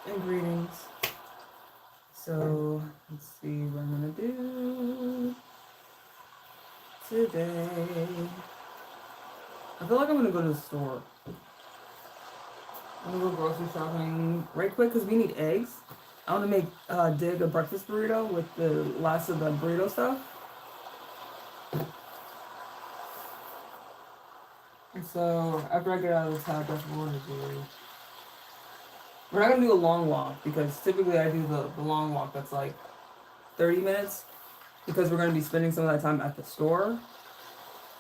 and greetings. So let's see what I'm gonna do today. I feel like I'm gonna go to the store. I'm gonna go grocery shopping right quick because we need eggs. I want to make Dig a breakfast burrito with the last of the burrito stuff. And so after I get out of this house, that's what we're gonna do. We're not gonna do a long walk because typically I do the long walk that's like 30 minutes because we're gonna be spending some of that time at the store.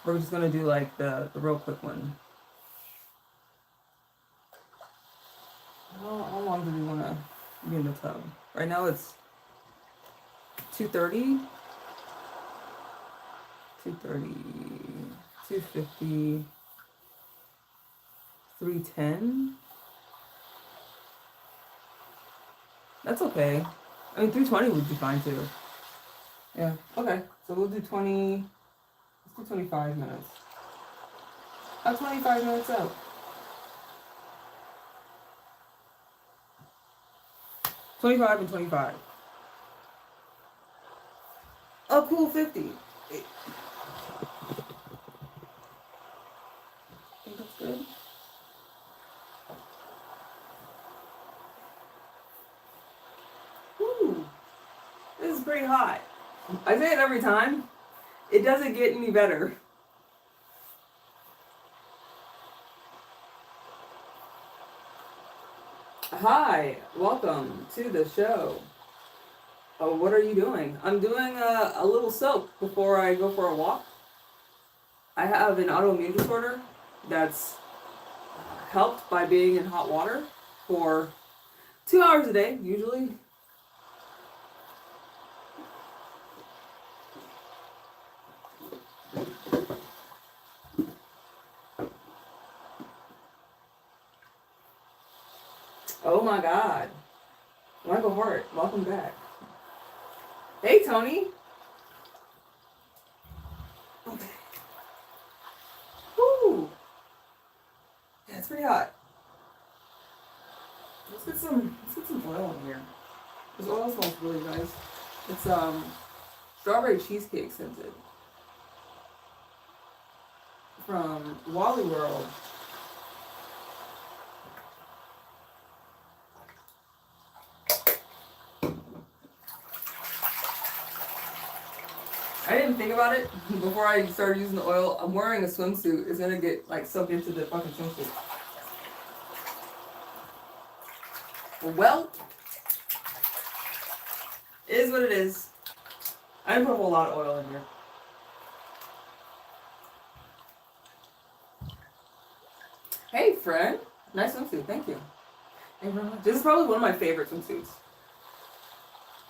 We're just gonna do like the real quick one. How long do we wanna be in the tub? Right now it's 2:30, 2:30, 2:50, 3:10. That's okay. I mean 3:20 would be fine too. Yeah. Okay. So we'll do 20. Let's do 25 minutes. How 25 minutes out? 25 and 25. Oh, cool, 50. I think that's good. Woo! This is pretty hot. I say it every time. It doesn't get any better. Hi, welcome to the show. Oh, what are you doing? I'm doing a little soak before I go for a walk. I have an autoimmune disorder that's helped by being in hot water for 2 hours a day, usually. Oh my God. Michael Hart, welcome back. Hey, Tony. Okay. Woo! Yeah, it's pretty hot. Let's get some oil in here. This oil smells really nice. It's strawberry cheesecake scented from Wally World. I didn't think about it before I started using the oil. I'm wearing a swimsuit. It's gonna get like soaked into the fucking swimsuit. Well, it is what it is. I didn't put a whole lot of oil in here. Hey, friend. Nice swimsuit. Thank you. Thank you very much. This is probably one of my favorite swimsuits.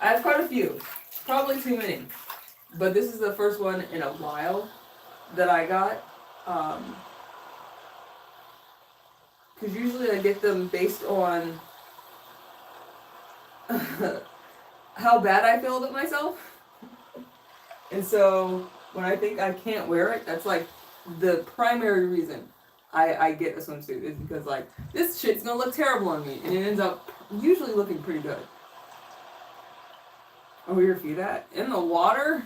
I have quite a few. Probably too many. But this is the first one in a while that I got. Because usually I get them based on how bad I feel about myself. And so when I think I can't wear it, that's like the primary reason I get a swimsuit is because like this shit's gonna look terrible on me, and it ends up usually looking pretty good. Oh, where your feet at? In the water?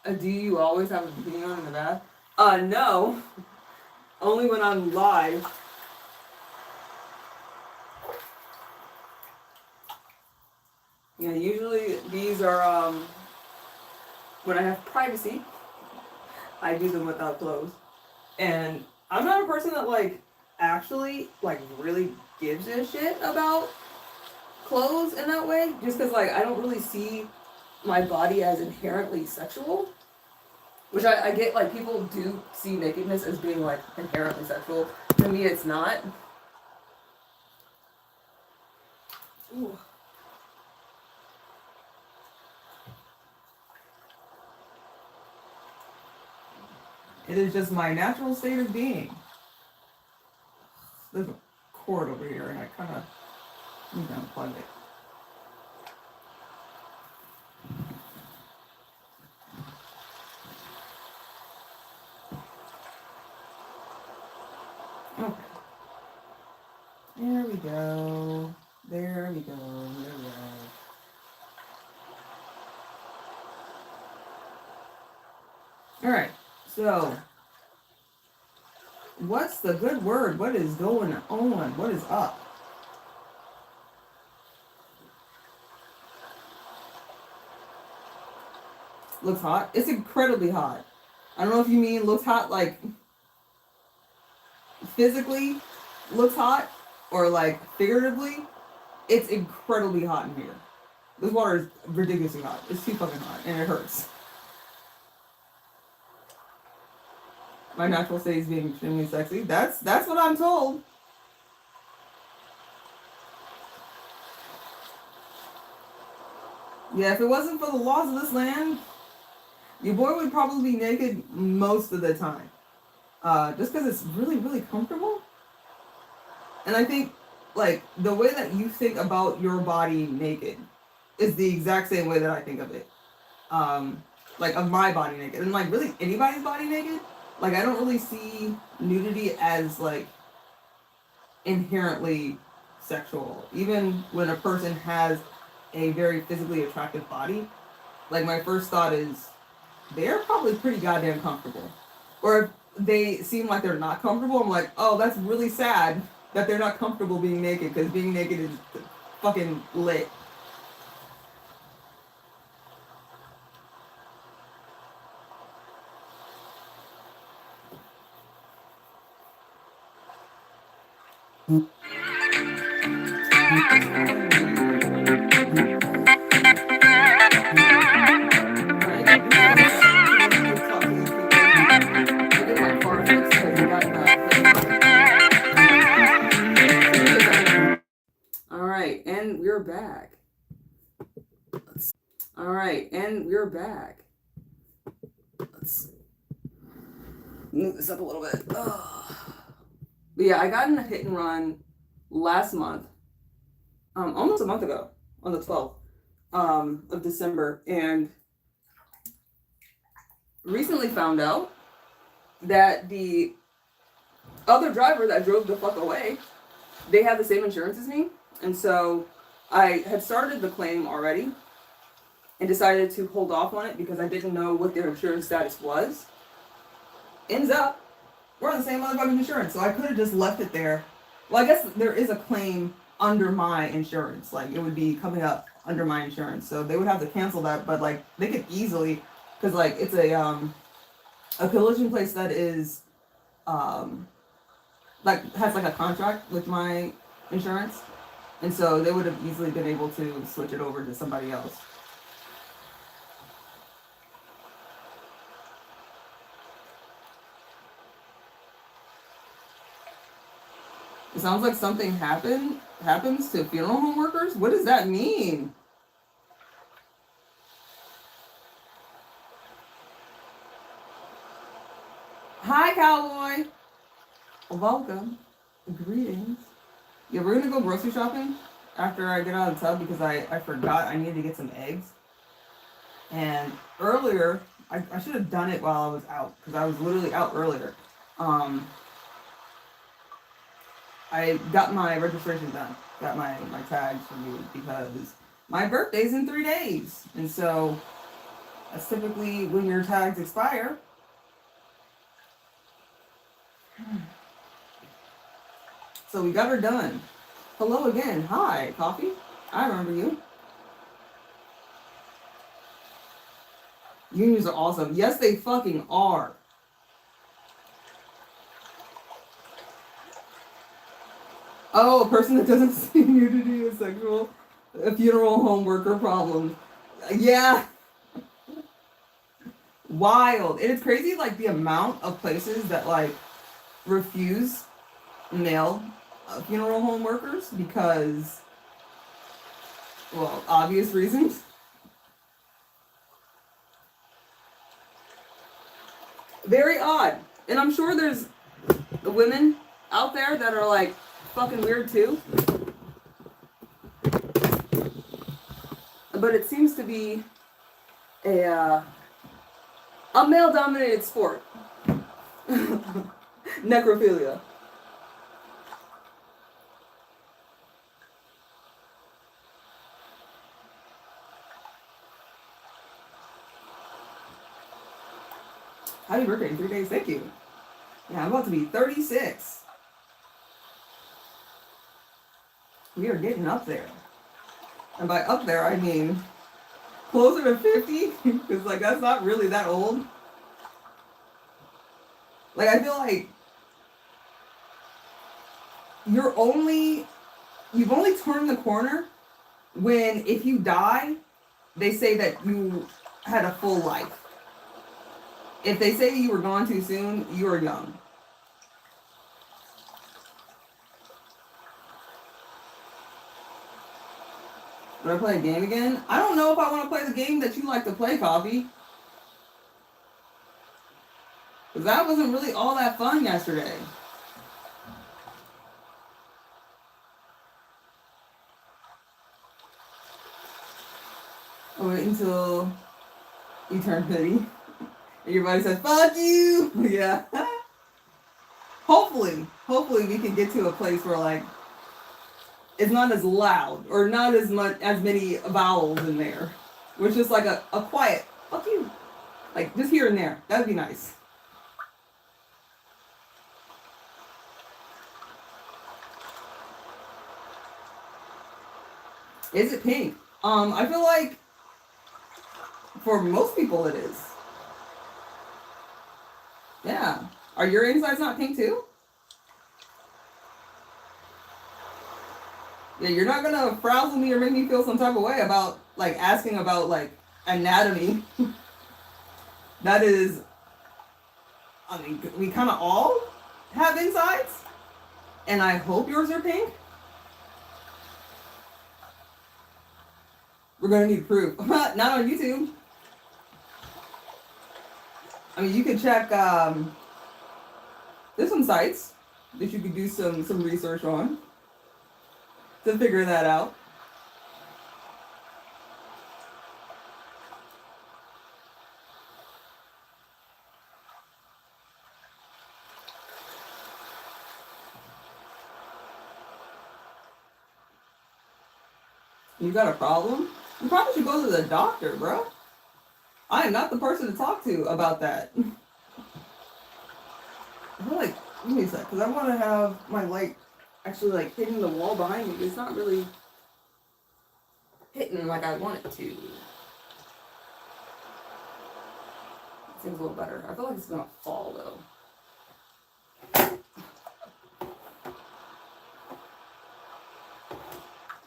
Do you always have a bikini on in the bath? No. Only when I'm live. Yeah, usually these are, when I have privacy, I do them without clothes. And I'm not a person that, like, actually, like, really gives a shit about clothes in that way. Just because, like, I don't really see my body as inherently sexual. Which I get, like, people do see nakedness as being, like, inherently sexual. To me, it's not. Ooh. It is just my natural state of being. There's a cord over here, and I kind of need to unplug it. we go. There we go. There we go. Alright, so what's the good word? What is going on? What is up? Looks hot. It's incredibly hot. I don't know if you mean looks hot like physically looks hot or like figuratively. It's incredibly hot in here. This water is ridiculously hot. It's too fucking hot and it hurts. My natural state is being extremely sexy. That's what I'm told. Yeah, if it wasn't for the laws of this land, your boy would probably be naked most of the time. Just because it's really, really comfortable. And I think, like, the way that you think about your body naked is the exact same way that I think of it. Like, of my body naked. And, like, really anybody's body naked. Like, I don't really see nudity as, like, inherently sexual. Even when a person has a very physically attractive body, like, my first thought is, they're probably pretty goddamn comfortable. Or if they seem like they're not comfortable, I'm like, oh, that's really sad that they're not comfortable being naked, because being naked is fucking lit. Alright, and we're back. Alright, and we're back. Let's move this up a little bit. Ugh. But yeah, I got in a hit and run last month. Almost a month ago, on the 12th of December, and recently found out that the other driver that drove the fuck away, they have the same insurance as me, and so I had started the claim already and decided to hold off on it because I didn't know what their insurance status was. Ends up, we're on the same motherfucking insurance, so I could have just left it there. Well, I guess there is a claim under my insurance, like it would be coming up under my insurance, so they would have to cancel that, but like they could easily, because like it's a collision place that is like has like a contract with my insurance, and so they would have easily been able to switch it over to somebody else. It sounds like something happens to funeral home workers. What does that mean? Hi, cowboy. Welcome. Greetings. Yeah, we're gonna go grocery shopping after I get out of the tub because I forgot I needed to get some eggs. And earlier, I should have done it while I was out because I was literally out earlier. I got my registration done, got my tags renewed because my birthday's in 3 days. And so that's typically when your tags expire. So we got her done. Hello again. Hi, Coffee. I remember you. Unions are awesome. Yes, they fucking are. Oh, a person that doesn't see nudity as sexual. A funeral home worker problem. Yeah. Wild. And it's crazy, like, the amount of places that, like, refuse male funeral home workers because, well, obvious reasons. Very odd. And I'm sure there's women out there that are, like, fucking weird too. But it seems to be a male-dominated sport. Necrophilia. Happy birthday in 3 days. Thank you. Yeah, I'm about to be 36. We are getting up there. And by up there, I mean closer to 50. Because, like, that's not really that old. Like, I feel like you've only turned the corner when, if you die, they say that you had a full life. If they say you were gone too soon, you are young. Would I play a game again? I don't know if I want to play the game that you like to play, Coffee. Because that wasn't really all that fun yesterday. I'll wait until you turn 50. Everybody says, fuck you! Yeah. Hopefully we can get to a place where, like, it's not as loud or not as many vowels in there. Where it's just like a quiet, fuck you. Like, just here and there. That'd be nice. Is it pink? I feel like for most people it is. Yeah. Are your insides not pink too? Yeah, you're not gonna frazzle me or make me feel some type of way about, like, asking about, like, anatomy. That is, I mean, we kind of all have insides, and I hope yours are pink. We're gonna need proof. Not on YouTube. I mean, you could check, there's some sites that you could do some research on to figure that out. You got a problem? You probably should go to the doctor, bro. I am not the person to talk to about that. I feel like, give me a sec, because I want to have my light actually, like, hitting the wall behind me. It's not really hitting like I want it to. It seems a little better. I feel like it's going to fall, though.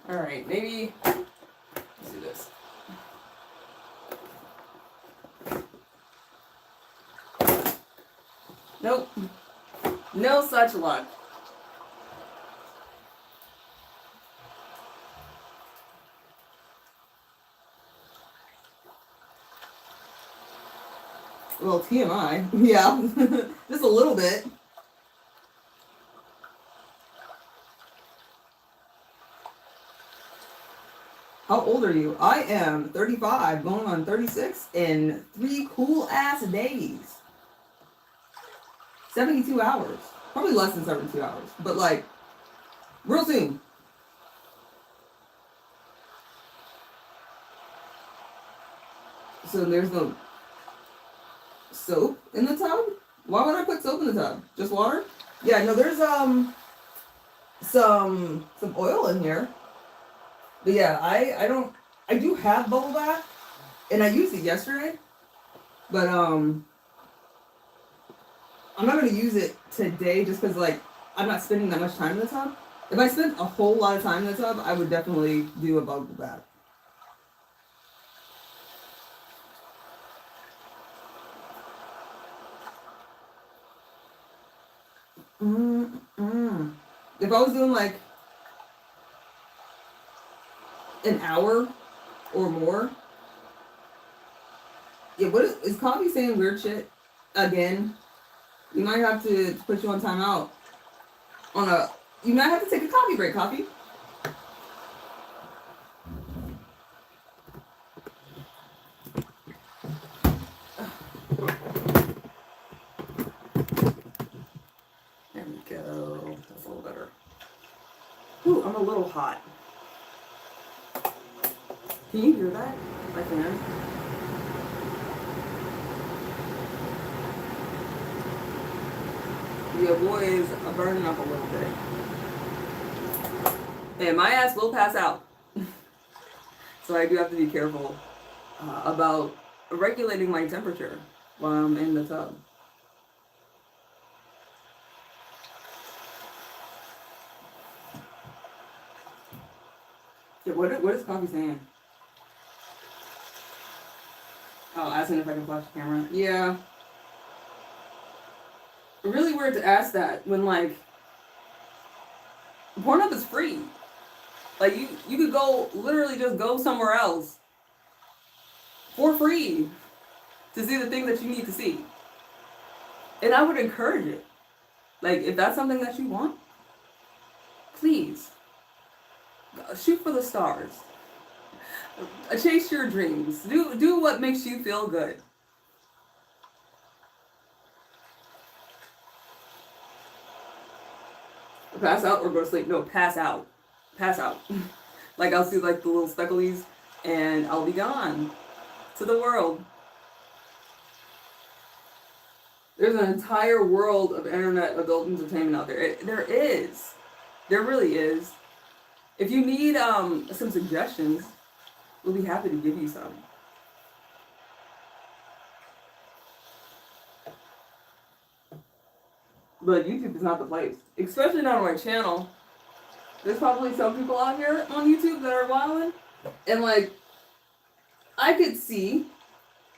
Alright, maybe, let's do this. Nope. No such luck. Well, TMI. Yeah. Just a little bit. How old are you? I am 35, going on 36 in 3 cool ass days. 72 hours. Probably less than 72 hours. But, like, real soon. So there's no soap in the tub? Why would I put soap in the tub? Just water? Yeah, no, there's some oil in here. But yeah, I do have bubble bath, and I used it yesterday, but I'm not gonna use it today just because, like, I'm not spending that much time in the tub. If I spent a whole lot of time in the tub, I would definitely do a bubble bath. If I was doing, like, an hour or more. Yeah, what is Coffee saying weird shit again? You might have to put you on timeout. You might have to take a coffee break, Coffee. There we go. That's a little better. Ooh, I'm a little hot. Can you hear that? I can. Your boy is burning up a little bit. And my ass will pass out. So I do have to be careful about regulating my temperature while I'm in the tub. Yeah, what is Coffee saying? Oh, asking if I can flash the camera. Yeah. Really weird to ask that when, like, Pornhub is free. Like, you could go, literally just go somewhere else for free to see the thing that you need to see. And I would encourage it. Like, if that's something that you want, please, shoot for the stars. Chase your dreams. Do what makes you feel good. Pass out or go to sleep? No, pass out. Pass out. Like, I'll see, like, the little specklies, and I'll be gone to the world. There's an entire world of internet adult entertainment out there. There is. There really is. If you need some suggestions, we'll be happy to give you some. But YouTube is not the place. Especially not on my channel. There's probably some people out here on YouTube that are wilding. And, like, I could see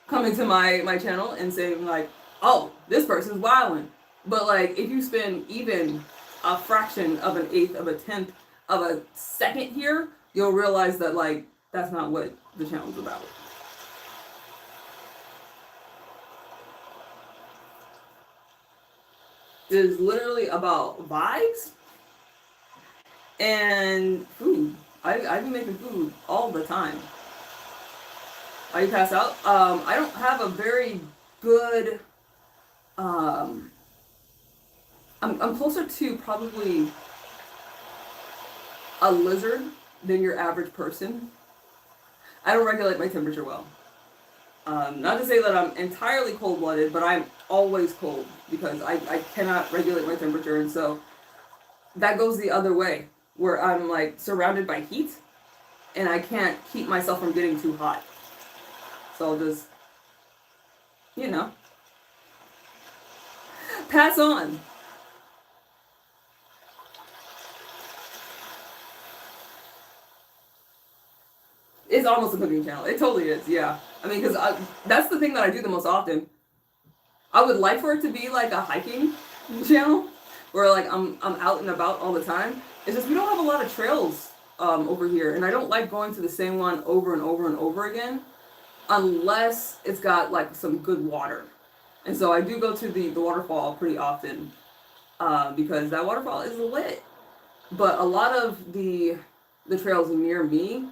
coming to my channel and saying, like, oh, this person's wilding. But, like, if you spend even a fraction of an eighth of a tenth of a second here, you'll realize that, like, that's not what the channel's about. It is literally about vibes and food. I be making food all the time. How you pass out? I don't have a very good. I'm closer to probably a lizard than your average person. I don't regulate my temperature well. Not to say that I'm entirely cold-blooded, but I'm always cold because I cannot regulate my temperature, and so that goes the other way, where I'm, like, surrounded by heat, and I can't keep myself from getting too hot. So I'll just, you know, pass on. It's almost a cooking channel. It totally is, yeah. I mean, because that's the thing that I do the most often. I would like for it to be like a hiking channel, where, like, I'm out and about all the time. It's just we don't have a lot of trails over here, and I don't like going to the same one over and over and over again, unless it's got, like, some good water. And so I do go to the waterfall pretty often, because that waterfall is lit. But a lot of the trails near me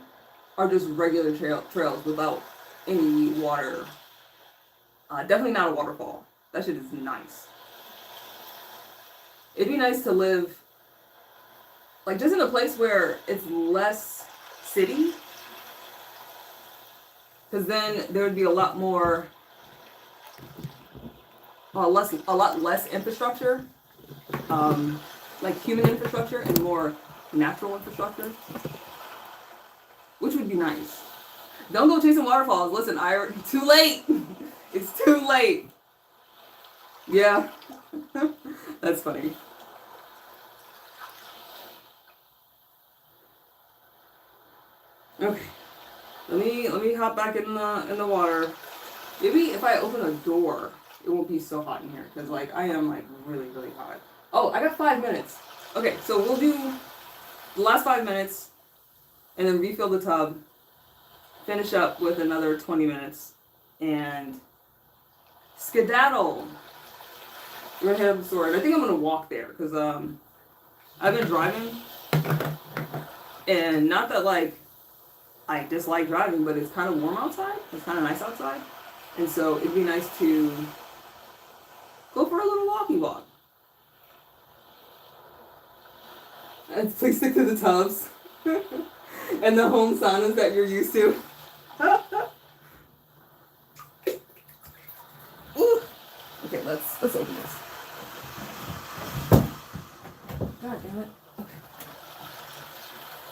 are just regular trails without any water. Definitely not a waterfall. That shit is nice. It'd be nice to live, like, just in a place where it's less city, because then there would be a lot more, a lot less infrastructure, like human infrastructure, and more natural infrastructure, which would be nice. Don't go chasing waterfalls. Listen, too late. It's too late. Yeah, that's funny. Okay, let me hop back in the water. Maybe if I open a door, it won't be so hot in here, because, like, I am, like, really, really hot. Oh, I got 5 minutes. Okay, so we'll do the last 5 minutes, and then refill the tub, finish up with another 20 minutes, and skedaddle. We're gonna head up the store, and I think I'm gonna walk there, because I've been driving, and not that, like, I dislike driving, but it's kind of warm outside. It's kind of nice outside, and so it'd be nice to go for a little walkie walk. And please stick to the tubs and the home saunas that you're used to. Ooh. Okay, let's open this.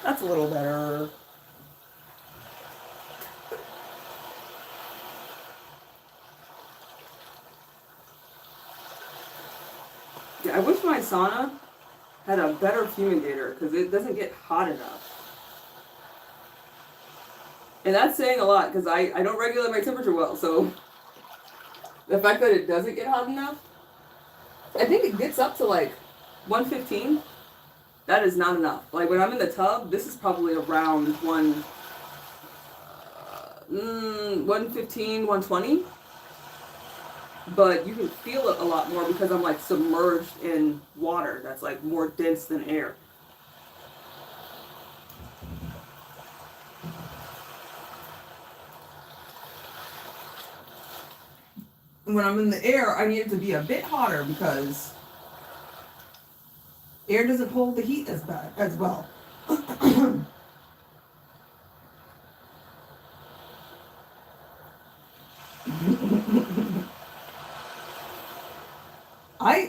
That's a little better. Yeah, I wish my sauna had a better fumigator because it doesn't get hot enough. And that's saying a lot because I don't regulate my temperature well, so the fact that it doesn't get hot enough, I think it gets up to like 115. That is not enough. Like when I'm in the tub, this is probably around 115, 120. But you can feel it a lot more because I'm like submerged in water that's like more dense than air. When I'm in the air, I need it to be a bit hotter because air doesn't hold the heat as bad as well.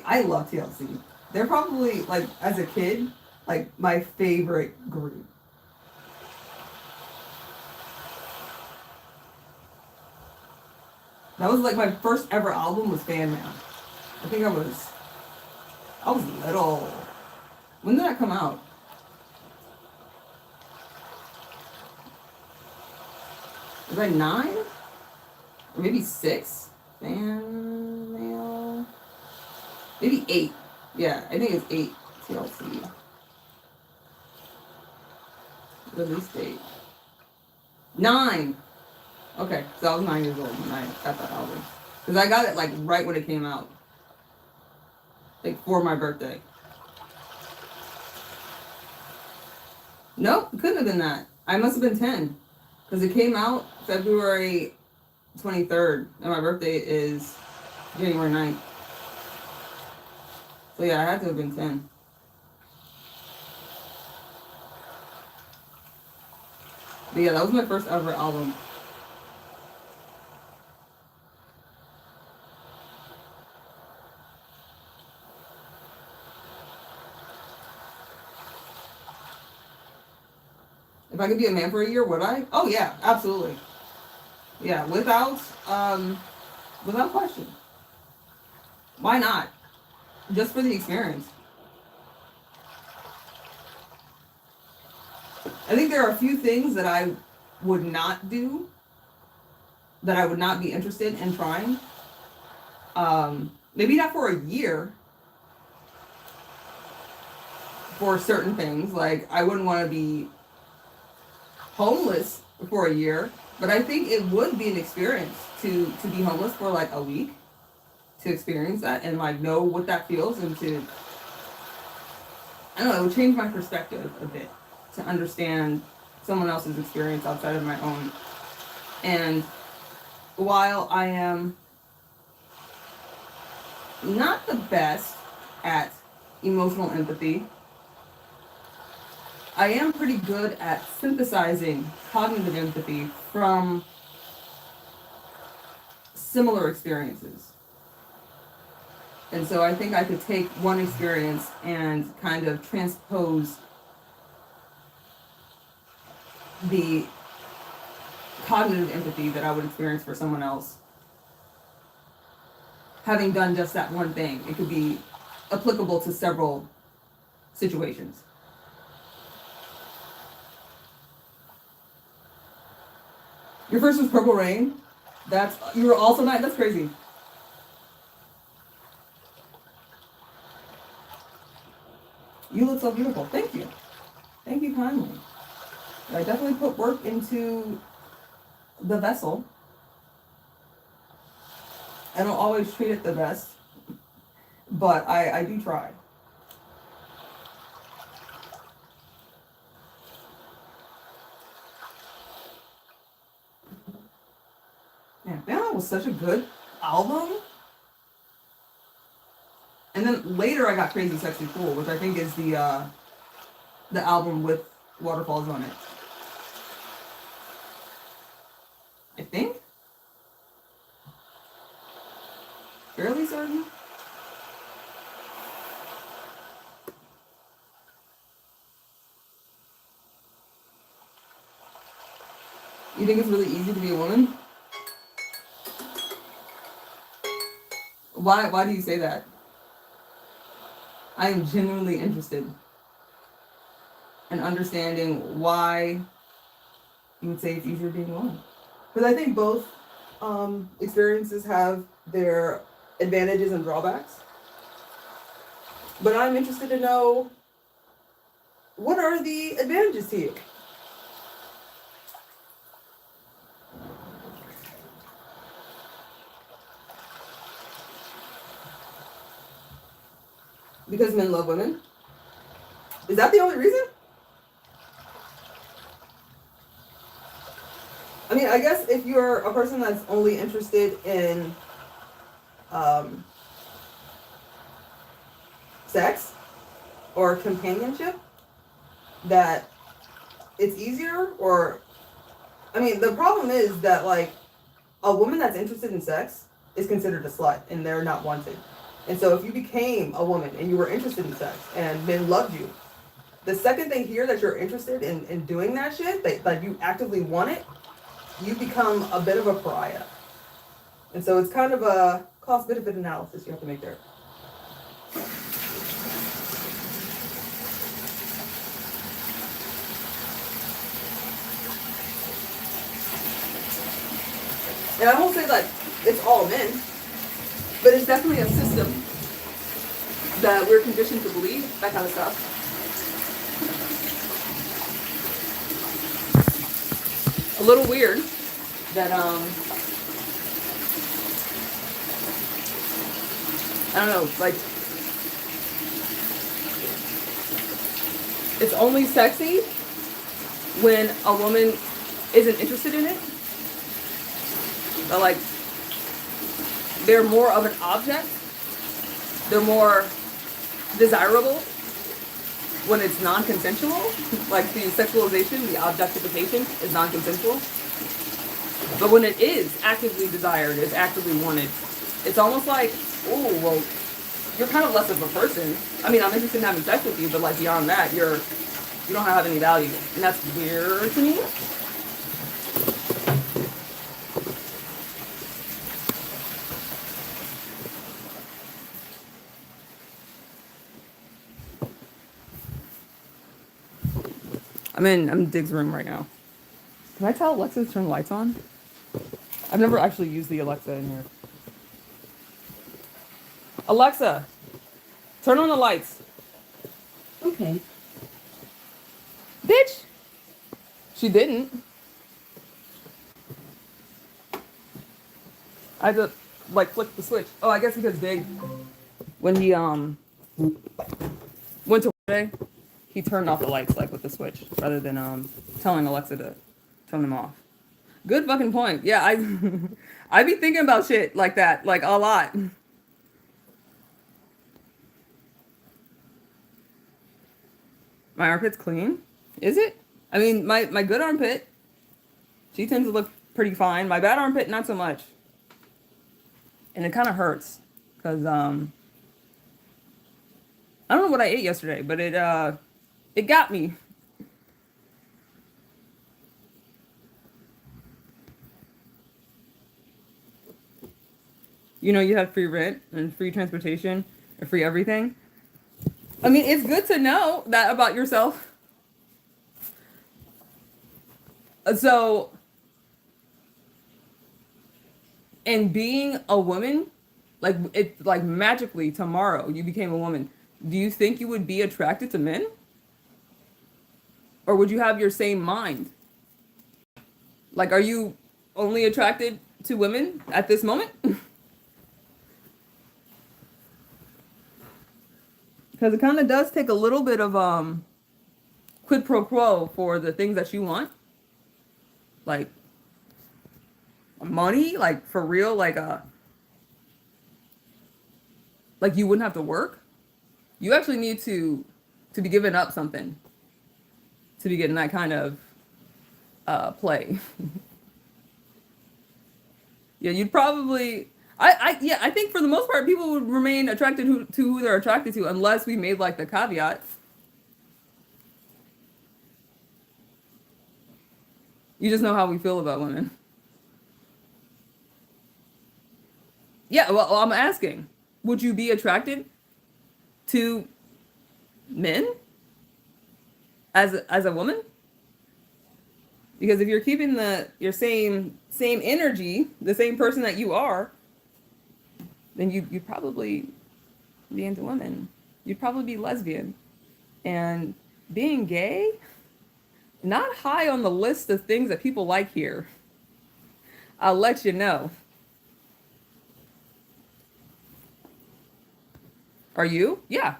I love TLC. They're probably like as a kid, like my favorite group. That was like my first ever album was Fan Man. I think I was little. When did that come out? Was I 9? Or maybe 6? Fan mail. Maybe 8. Yeah, I think it's 8 TLC. Release date. 9! Okay, so I was 9 years old when I got that album. Because I got it like right when it came out. Like for my birthday. Nope, it couldn't have been that. I must have been 10. Because it came out February 23rd. And my birthday is January 9th. So yeah, I had to have been 10. But yeah, that was my first ever album. If I could be a man for a year, would I? Oh yeah, absolutely. Yeah, without question. Why not? Just for the experience. I think there are a few things that I would not do, that I would not be interested in trying. Maybe not for a year. For certain things, like I wouldn't want to be homeless for a year, but I think it would be an experience to be homeless for like a week, to experience that and like know what that feels, and to, I don't know, it would change my perspective a bit to understand someone else's experience outside of my own. And while I am not the best at emotional empathy, I am pretty good at synthesizing cognitive empathy from similar experiences. And so I think I could take one experience and kind of transpose the cognitive empathy that I would experience for someone else. Having done just that one thing, it could be applicable to several situations. Your first was Purple Rain? You were also 9? That's crazy. You look so beautiful. Thank you. Thank you kindly. I definitely put work into the vessel. I don't always treat it the best, but I do try. Yeah, that was such a good album. And then later I got Crazy Sexy Cool, which I think is the album with waterfalls on it. I think? Fairly certain? You think it's really easy to be a woman? Why do you say that? I am genuinely interested in understanding why you would say it's easier being a woman. Because I think both experiences have their advantages and drawbacks. But I'm interested to know, what are the advantages to you? Because men love women? Is that the only reason? I mean, I guess if you're a person that's only interested in sex or companionship, that it's easier. Or, I mean, the problem is that, like, a woman that's interested in sex is considered a slut and they're not wanted. And so if you became a woman and you were interested in sex and men loved you, the second they hear that you're interested in doing that shit, that you actively want it, you become a bit of a pariah. And so it's kind of a cost-benefit analysis you have to make there. And I won't say that it's all men, but it's definitely a system that we're conditioned to believe, that kind of stuff. A little weird that I don't know, like, it's only sexy when a woman isn't interested in it. But, like, they're more of an object. They're more desirable when it's non-consensual. Like, the sexualization, the objectification is non-consensual. But when it is actively desired, it's actively wanted, it's almost like, oh, well, you're kind of less of a person. I mean, I'm interested in having sex with you, but, like, beyond that, you don't have any value. And that's weird to me. I'm in Dig's room right now. Can I tell Alexa to turn the lights on? I've never actually used the Alexa in here. Alexa, turn on the lights. Okay. Bitch! She didn't. I had to, like, flick the switch. Oh, I guess because Dig, when he went to work today, he turned off the lights, like, with the switch, rather than telling Alexa to turn them off. Good fucking point. Yeah, I be thinking about shit like that, like, a lot. My armpit's clean. Is it? I mean, my good armpit, she tends to look pretty fine. My bad armpit, not so much. And it kind of hurts because I don't know what I ate yesterday, but it got me. You know, you have free rent and free transportation and free everything. I mean, it's good to know that about yourself. So, and being a woman, like, it, like, magically tomorrow you became a woman, do you think you would be attracted to men? Or would you have your same mind? Like, are you only attracted to women at this moment? Because it kind of does take a little bit of quid pro quo for the things that you want. Like, money, like, for real, like you wouldn't have to work. You actually need to be giving up something to be getting that kind of play. Yeah, you'd probably, I think for the most part people would remain attracted to who they're attracted to, unless we made, like, the caveat. You just know how we feel about women. Yeah, well, I'm asking, would you be attracted to men as a woman? Because if you're keeping your same energy, the same person that you are, then you'd probably be into women. You'd probably be lesbian. And being gay, not high on the list of things that people like here. I'll let you know. Are you? Yeah.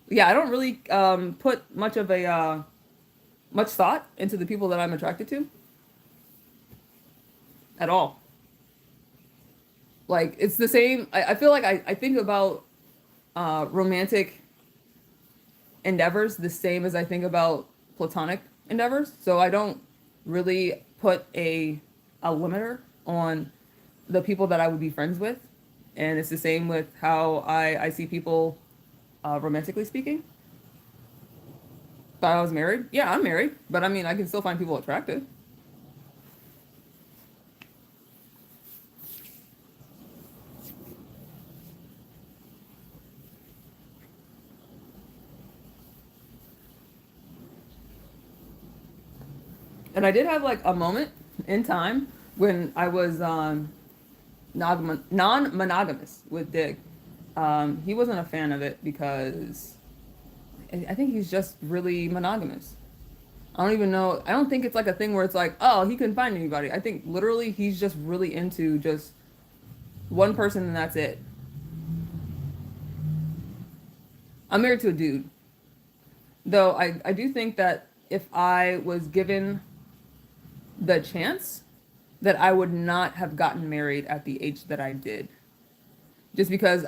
Yeah, I don't really put much of a much thought into the people that I'm attracted to at all. Like it's the same. I feel like I think about romantic endeavors the same as I think about platonic endeavors. So I don't really put a limiter on the people that I would be friends with. And it's the same with how I see people romantically speaking. Thought I was married. Yeah, I'm married, but I mean, I can still find people attractive. And I did have like a moment in time when I was non-monogamous with Dig. He wasn't a fan of it because I think he's just really monogamous. I don't even know. I don't think it's like a thing where it's like, oh, he couldn't find anybody. I think literally he's just really into just one person and that's it. I'm married to a dude. Though I do think that if I was given the chance, that I would not have gotten married at the age that I did. Just because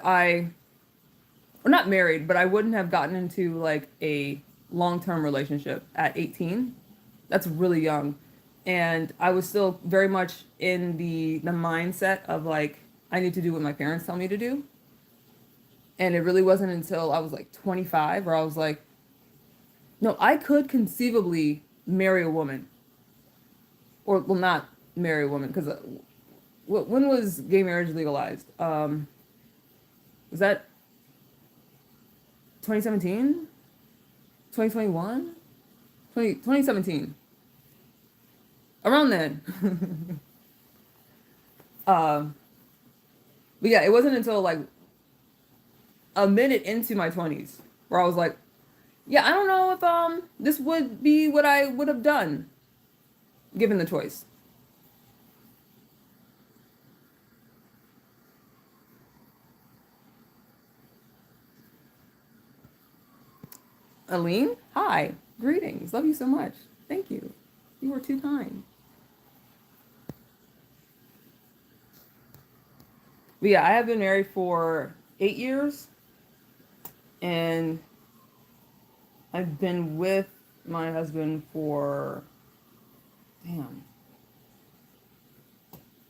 or not married, but I wouldn't have gotten into like a long-term relationship at 18. That's really young. And I was still very much in the mindset of like, I need to do what my parents tell me to do. And it really wasn't until I was like 25 where I was like, no, I could conceivably marry a woman. Or, well, not marry a woman, because when was gay marriage legalized? Was that 2017? 2021? 2017. Around then. But yeah, it wasn't until like a minute into my 20s where I was like, yeah, I don't know if this would be what I would have done given the choice. Aline, hi, greetings, love you so much. Thank you. You were too kind. But yeah, I have been married for 8 years, and I've been with my husband for, damn,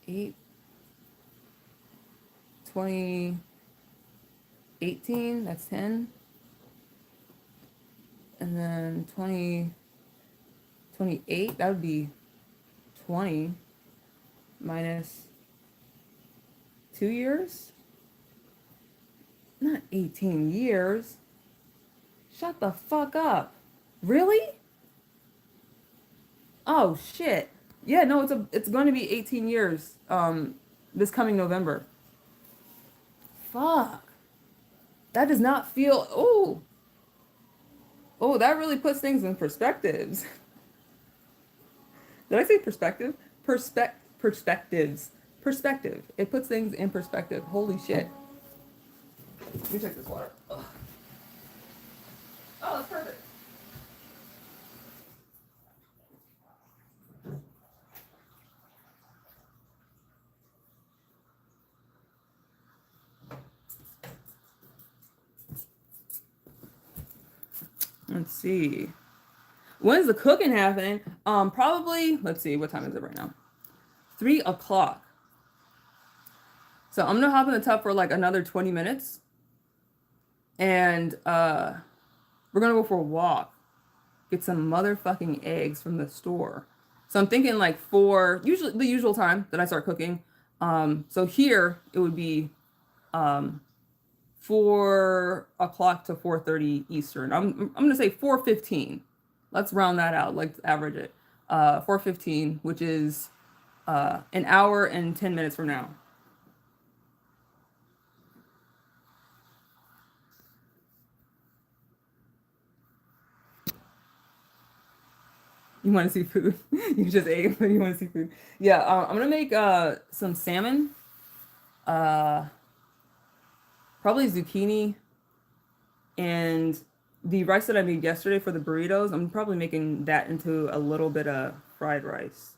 8, 2018, that's 10. And then 2028, that would be 20 minus 2 years? Not 18 years. Shut the fuck up. Really? Oh shit. Yeah, no, it's going to be 18 years this coming November. Fuck. That does not feel Oh, that really puts things in perspectives. Did I say perspective? Perspectives. Perspective. It puts things in perspective. Holy shit. Let me check this water. Ugh. Oh, that's perfect. Let's see. When's the cooking happening? Probably, let's see, what time is it right now? 3 o'clock. So I'm gonna hop in the tub for like another 20 minutes. And we're gonna go for a walk. Get some motherfucking eggs from the store. So I'm thinking like usually the usual time that I start cooking. So here it would be 4 o'clock to 4:30 Eastern. I'm gonna say 4:15. Let's round that out. Let's average it. 4:15, which is an hour and 10 minutes from now. You want to see food? You just ate, but you want to see food. Yeah, I'm gonna make some salmon, uh, probably zucchini, and the rice that I made yesterday for the burritos. I'm probably making that into a little bit of fried rice.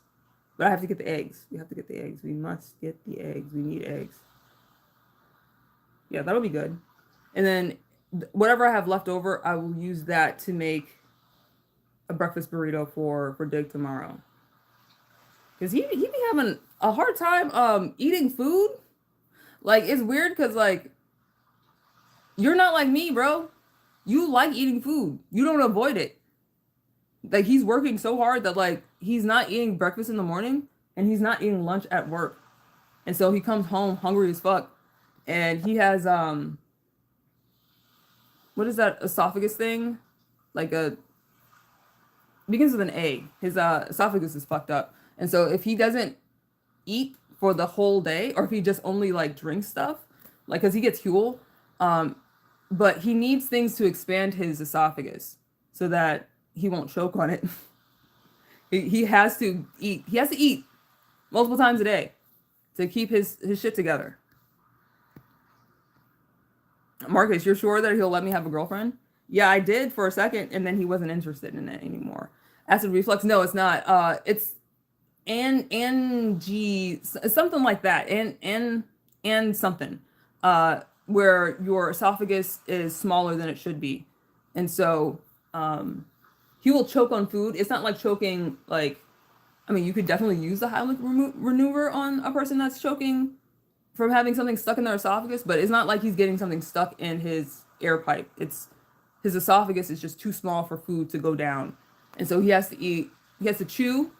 But I have to get the eggs. We have to get the eggs. We must get the eggs. We need eggs. Yeah, that'll be good. And then whatever I have left over, I will use that to make a breakfast burrito for Dig tomorrow. Cause he be having a hard time eating food. Like it's weird because like you're not like me, bro. You like eating food. You don't avoid it. Like he's working so hard that like he's not eating breakfast in the morning and he's not eating lunch at work. And so he comes home hungry as fuck. And he has what is that esophagus thing? Like a begins with an A. His esophagus is fucked up. And so if he doesn't eat for the whole day, or if he just only like drinks stuff, like because he gets Huel, but he needs things to expand his esophagus so that he won't choke on it. He has to eat. He has to eat multiple times a day to keep his shit together. Marcus, you're sure that he'll let me have a girlfriend? Yeah, I did for a second, and then he wasn't interested in it anymore. Acid reflux? No, it's not. It's G something like that. And something. Where your esophagus is smaller than it should be, and so he will choke on food. It's not like choking like, I mean, you could definitely use the Heimlich maneuver on a person that's choking from having something stuck in their esophagus, but it's not like he's getting something stuck in his air pipe. It's his esophagus is just too small for food to go down. And so he has to eat, he has to chew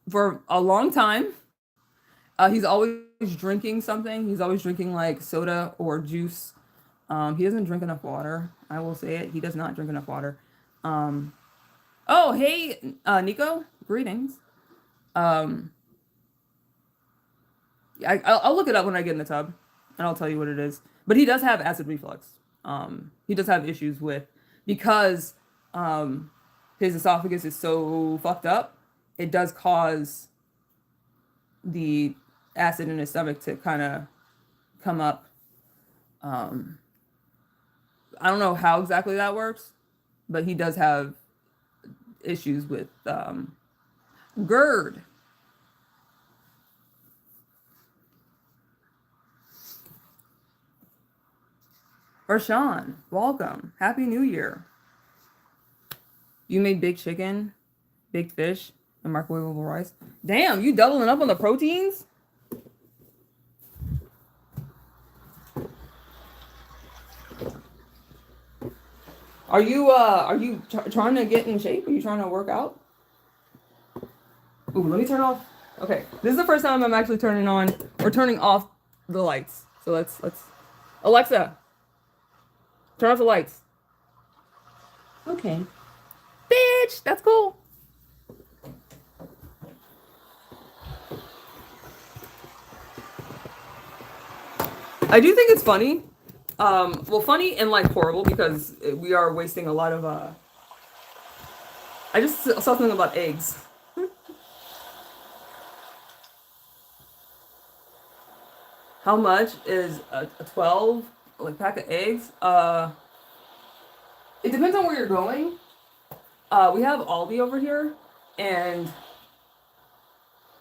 for a long time. He's always drinking something. He's always drinking like soda or juice. He doesn't drink enough water. I will say it. He does not drink enough water. Oh, hey, Nico. Greetings. I'll look it up when I get in the tub, and I'll tell you what it is. But he does have acid reflux. He does have issues with, because his esophagus is so fucked up, it does cause the acid in his stomach to kind of come up. I don't know how exactly that works, but he does have issues with GERD. Rashawn, welcome. Happy New Year. You made baked chicken, baked fish, and microwavable rice. Damn, you doubling up on the proteins? Are you trying to get in shape? Are you trying to work out? Ooh, let me turn off. Okay, this is the first time I'm actually turning on or turning off the lights. So let's Alexa, turn off the lights. Okay. Bitch, that's cool. I do think it's funny. Well, funny and like horrible, because we are wasting a lot of I just saw something about eggs. How much is a 12 like pack of eggs? It depends on where you're going. We have Aldi over here, and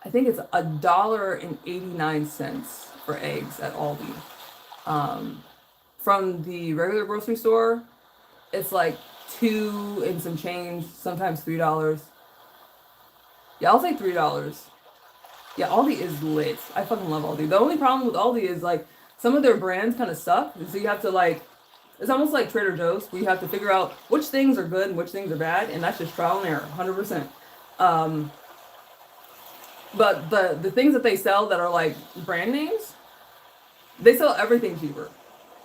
I think it's $1.89 for eggs at Aldi. From the regular grocery store, it's like $2 and some change, sometimes $3. Yeah, I'll say $3. Yeah, Aldi is lit. I fucking love Aldi. The only problem with Aldi is like some of their brands kind of suck, so you have to like, it's almost like Trader Joe's, where you have to figure out which things are good and which things are bad, and that's just trial and error, 100%. Um, but the things that they sell that are like brand names, they sell everything cheaper.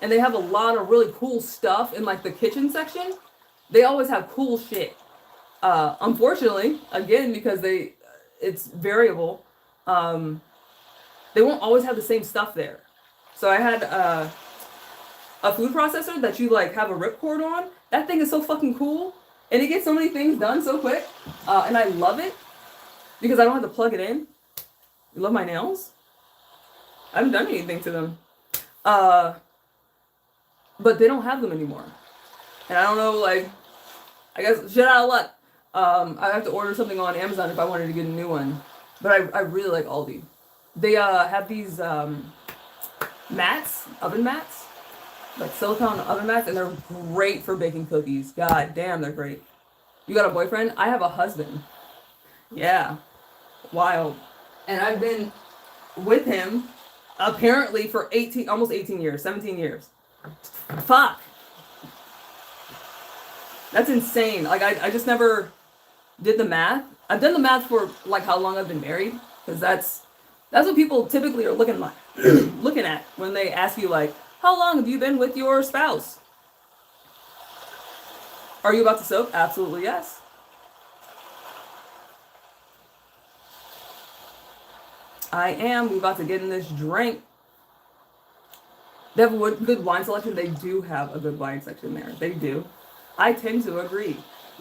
And they have a lot of really cool stuff in like the kitchen section. They always have cool shit. Unfortunately, again, because it's variable, they won't always have the same stuff there. So I had a food processor that you like have a ripcord on. That thing is so fucking cool. And it gets so many things done so quick. And I love it because I don't have to plug it in. You love my nails? I haven't done anything to them. But they don't have them anymore. And I don't know, like, I guess shit out of luck. I have to order something on Amazon if I wanted to get a new one. But I really like Aldi. They have these mats, oven mats, like silicone oven mats, and they're great for baking cookies. God damn, they're great. You got a boyfriend? I have a husband. Yeah. Wild. And I've been with him apparently for almost 18 years, 17 years. Fuck. That's insane. Like, I just never did the math. I've done the math for, like, how long I've been married. Because that's what people typically are looking at when they ask you, like, how long have you been with your spouse? Are you about to soak? Absolutely yes. I am. We're about to get in this drink. They have a good wine selection. They do have a good wine section there. They do. I tend to agree.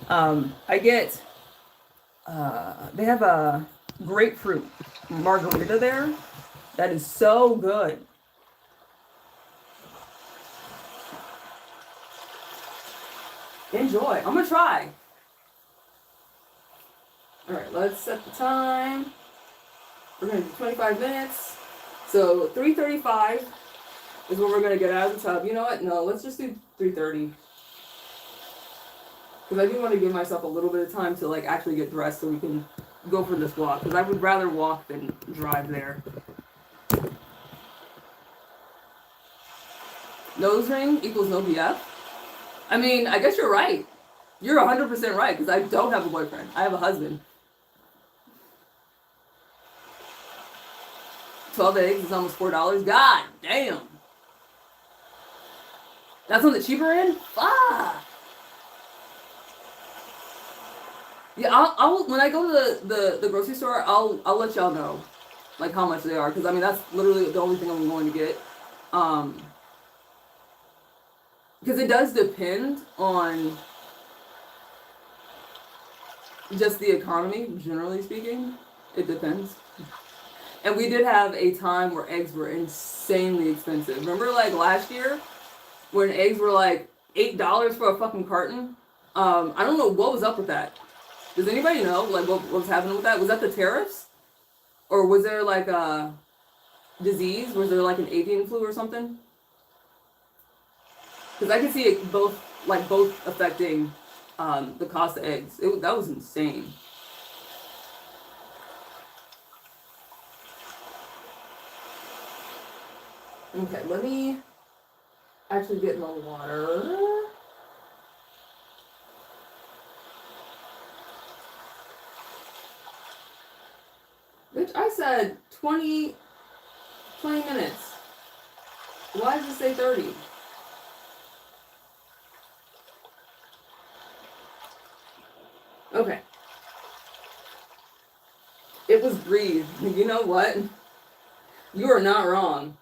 They have a grapefruit margarita there. That is so good. Enjoy. I'm gonna try. All right, let's set the time. We're gonna do 25 minutes. So 3:35 is when we're gonna get out of the tub. You know what? No, let's just do 3:30. Because I do want to give myself a little bit of time to like actually get dressed so we can go for this walk. Because I would rather walk than drive there. Nose ring equals no BF. I mean, I guess you're right. You're 100% right because I don't have a boyfriend. I have a husband. 12 eggs is almost $4. God damn. That's on the cheaper end? Fuck. Yeah, I'll when I go to the grocery store, I'll let y'all know, like how much they are, because I mean that's literally the only thing I'm going to get, because it does depend on just the economy, generally speaking. It depends. And we did have a time where eggs were insanely expensive. Remember, like last year, when eggs were like $8 for a fucking carton? I don't know what was up with that. Does anybody know, like, what was happening with that? Was that the tariffs? Or was there, like, a disease? Was there, like, an avian flu or something? Because I can see it both affecting the cost of eggs. That was insane. Okay, let me actually get my water. Bitch, I said 20 minutes. Why does it say 30? Okay. It was breathe. You know what? You are not wrong.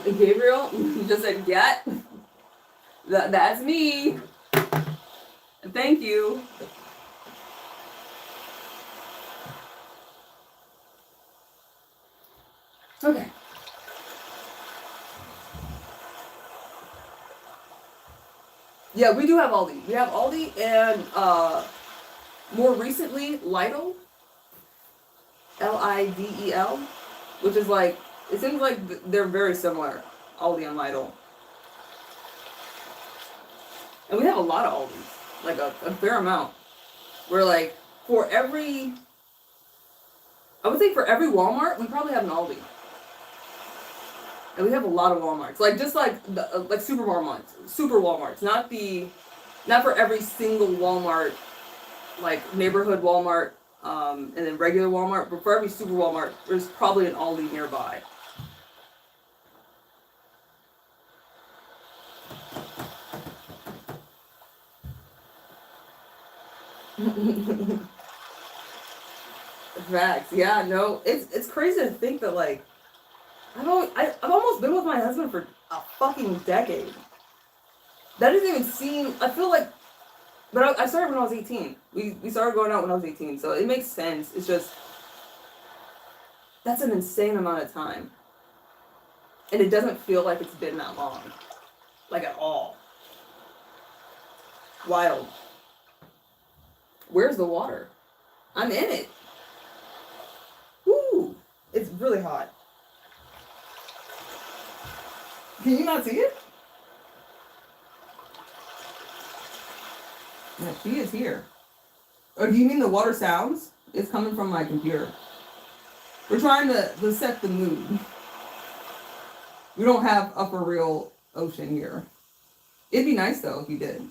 Gabriel, you just said get. That's me. Thank you. Okay. Yeah, we do have Aldi. We have Aldi and more recently Lidl. Lidel, which is like, it seems like they're very similar, Aldi and Lidl. And we have a lot of Aldis, like a fair amount. We're like, I would say for every Walmart, we probably have an Aldi. And we have a lot of Walmarts, like just like the like super Walmarts, not for every single Walmart, like neighborhood Walmart, and then regular Walmart, but for every super Walmart, there's probably an Aldi nearby. Facts, yeah, no, it's crazy to think that like I've almost been with my husband for a fucking decade. That doesn't even seem. I feel like, but I started when I was 18. We started going out when I was 18, so it makes sense. It's just that's an insane amount of time, and it doesn't feel like it's been that long, like at all. Wild. Where's the water? I'm in it. Woo! It's really hot. Can you not see it? Yeah, she is here. Or do you mean the water sounds? It's coming from my computer. We're trying to set the mood. We don't have a for real ocean here. It'd be nice though if you did.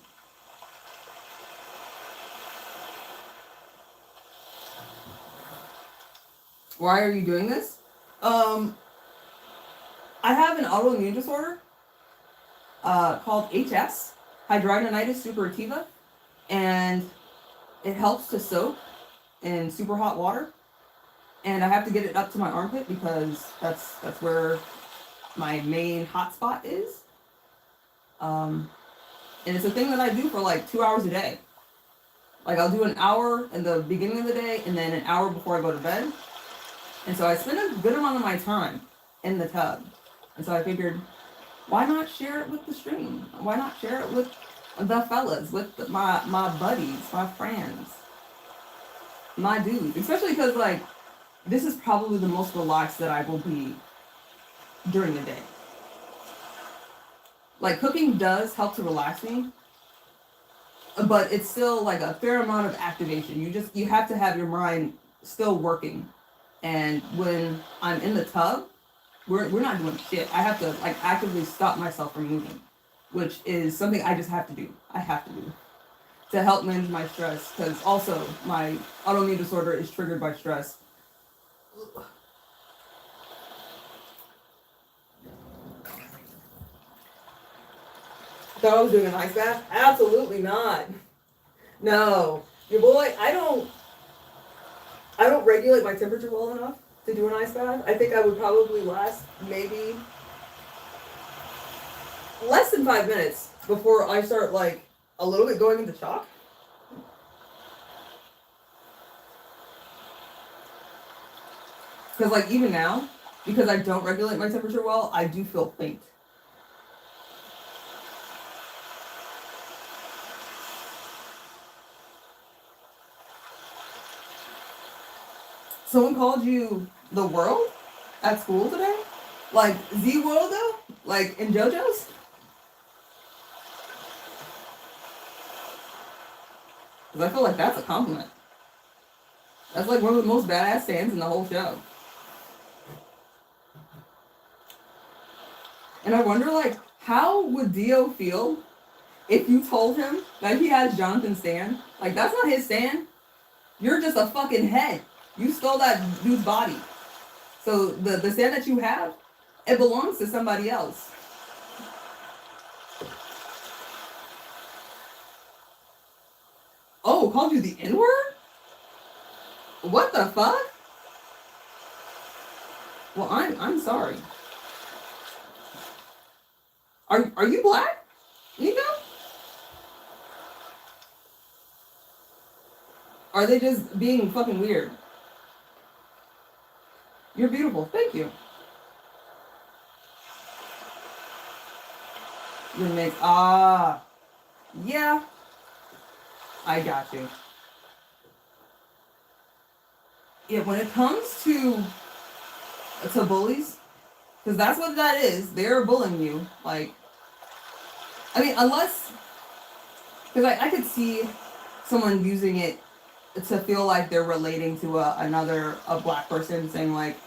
Why are you doing this? I have an autoimmune disorder called HS, hidradenitis suppurativa, and it helps to soak in super hot water, and I have to get it up to my armpit because that's where my main hot spot is. And it's a thing that I do for like 2 hours a day. Like I'll do an hour in the beginning of the day and then an hour before I go to bed. And so I spend a good amount of my time in the tub. And so I figured, why not share it with the stream? Why not share it with the fellas, with my buddies, my friends, my dudes? Especially because, like, this is probably the most relaxed that I will be during the day. Like, cooking does help to relax me, but it's still, like, a fair amount of activation. You have to have your mind still working. And when I'm in the tub, we're not doing shit. I have to like actively stop myself from moving, which is something I just have to do. I have to do to help manage my stress, because also my autoimmune disorder is triggered by stress. Thought I was doing an ice bath? Absolutely not. No, your boy. I don't regulate my temperature well enough to do an ice bath. I think I would probably last maybe less than 5 minutes before I start like a little bit going into shock. Because like even now, because I don't regulate my temperature well, I do feel faint. Someone called you the world at school today? Like Z World though? Like in JoJo's? Because I feel like that's a compliment. That's like one of the most badass stands in the whole show. And I wonder like, how would Dio feel if you told him that he has Jonathan's stand? Like that's not his stand. You're just a fucking head. You stole that dude's body. So the stand that you have, it belongs to somebody else. Oh, called you the N-word? What the fuck? Well, I'm sorry. Are you black, Nico? Are they just being fucking weird? You're beautiful. Thank you. You're mixed. Ah. Yeah. I got you. Yeah, when it comes to bullies, because that's what that is. They're bullying you. Like, I mean, unless, because I could see someone using it to feel like they're relating to a black person, saying like,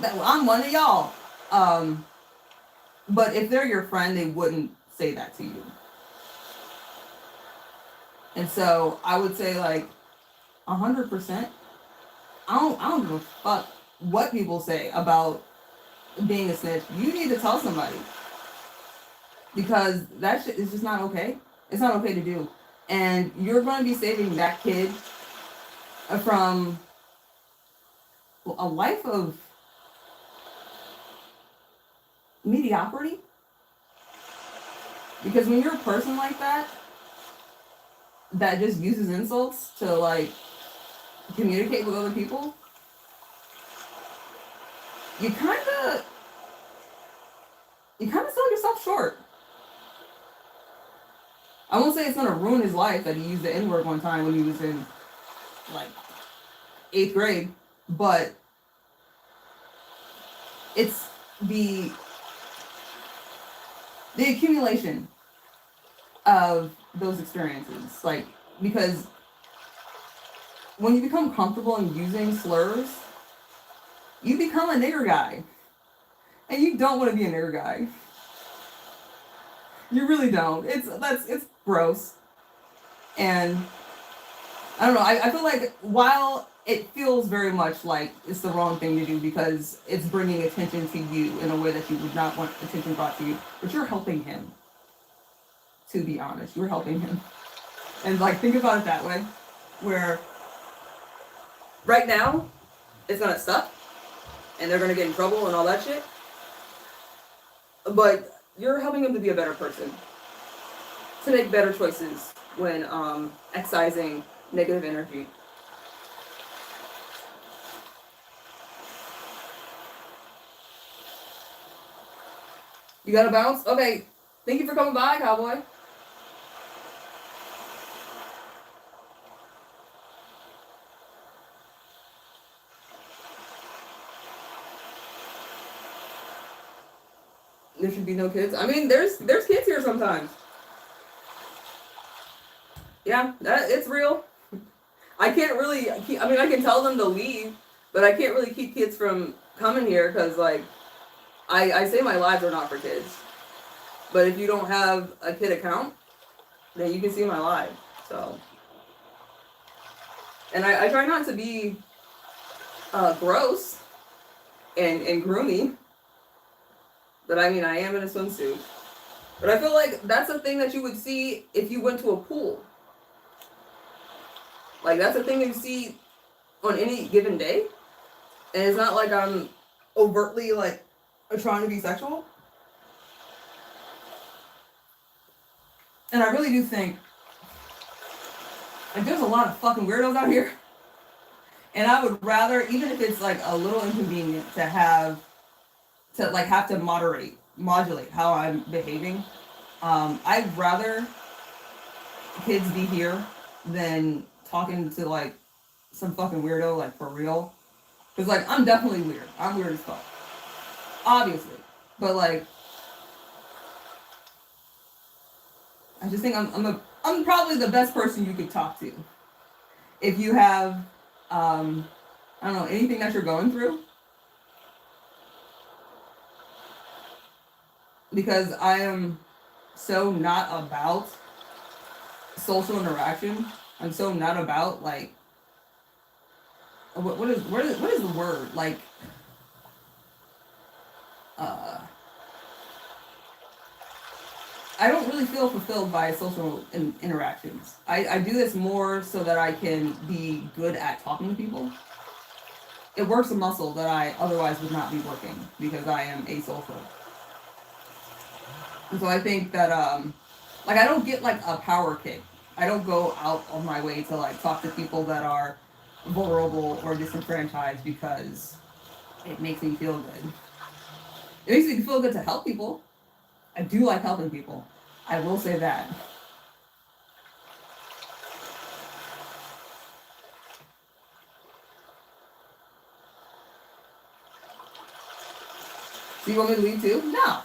I'm one of y'all. But if they're your friend, they wouldn't say that to you. And so I would say like 100%. I don't give a fuck what people say about being a snitch. You need to tell somebody, because that shit is just not okay. It's not okay to do, and you're going to be saving that kid from a life of mediocrity. Because when you're a person like that just uses insults to like communicate with other people, you kind of sell yourself short. I won't say it's gonna ruin his life that he used the N-word one time when he was in like 8th grade, but it's the accumulation of those experiences. Like, because when you become comfortable in using slurs, you become a nigger guy. And you don't want to be a nigger guy. You really don't. It's gross. And I don't know, I feel like while it feels very much like it's the wrong thing to do because it's bringing attention to you in a way that you would not want attention brought to you, but you're helping him. To be honest, you're helping him. And like, think about it that way, where right now it's gonna suck and they're gonna get in trouble and all that shit, but you're helping him to be a better person, to make better choices when excising negative energy. You gotta bounce? Okay. Thank you for coming by, cowboy. There should be no kids. I mean, there's kids here sometimes. Yeah, it's real. I can't really I mean, I can tell them to leave, but I can't really keep kids from coming here because, like, I say my lives are not for kids. But if you don't have a kid account, then you can see my live. So, and I try not to be gross and groomy. But I mean, I am in a swimsuit. But I feel like that's a thing that you would see if you went to a pool. Like, that's a thing you see on any given day. And it's not like I'm overtly, like, trying to be sexual. And I really do think, like, there's a lot of fucking weirdos out here. And I would rather, even if it's, like, a little inconvenient to have to modulate how I'm behaving. I'd rather kids be here than talking to like some fucking weirdo, like, for real. Cause like, I'm definitely weird. I'm weird as fuck. Obviously. But like, I just think I'm probably the best person you could talk to. If you have, I don't know, anything that you're going through. Because I am so not about social interaction. I'm so not about, like, what is the word? Like, I don't really feel fulfilled by social interactions. I do this more so that I can be good at talking to people. It works a muscle that I otherwise would not be working because I am asocial. And so I think that, like, I don't get, like, a power kick. I don't go out of my way to, like, talk to people that are vulnerable or disenfranchised because it makes me feel good. It makes me feel good to help people. I do like helping people. I will say that. So you want me to leave too? No.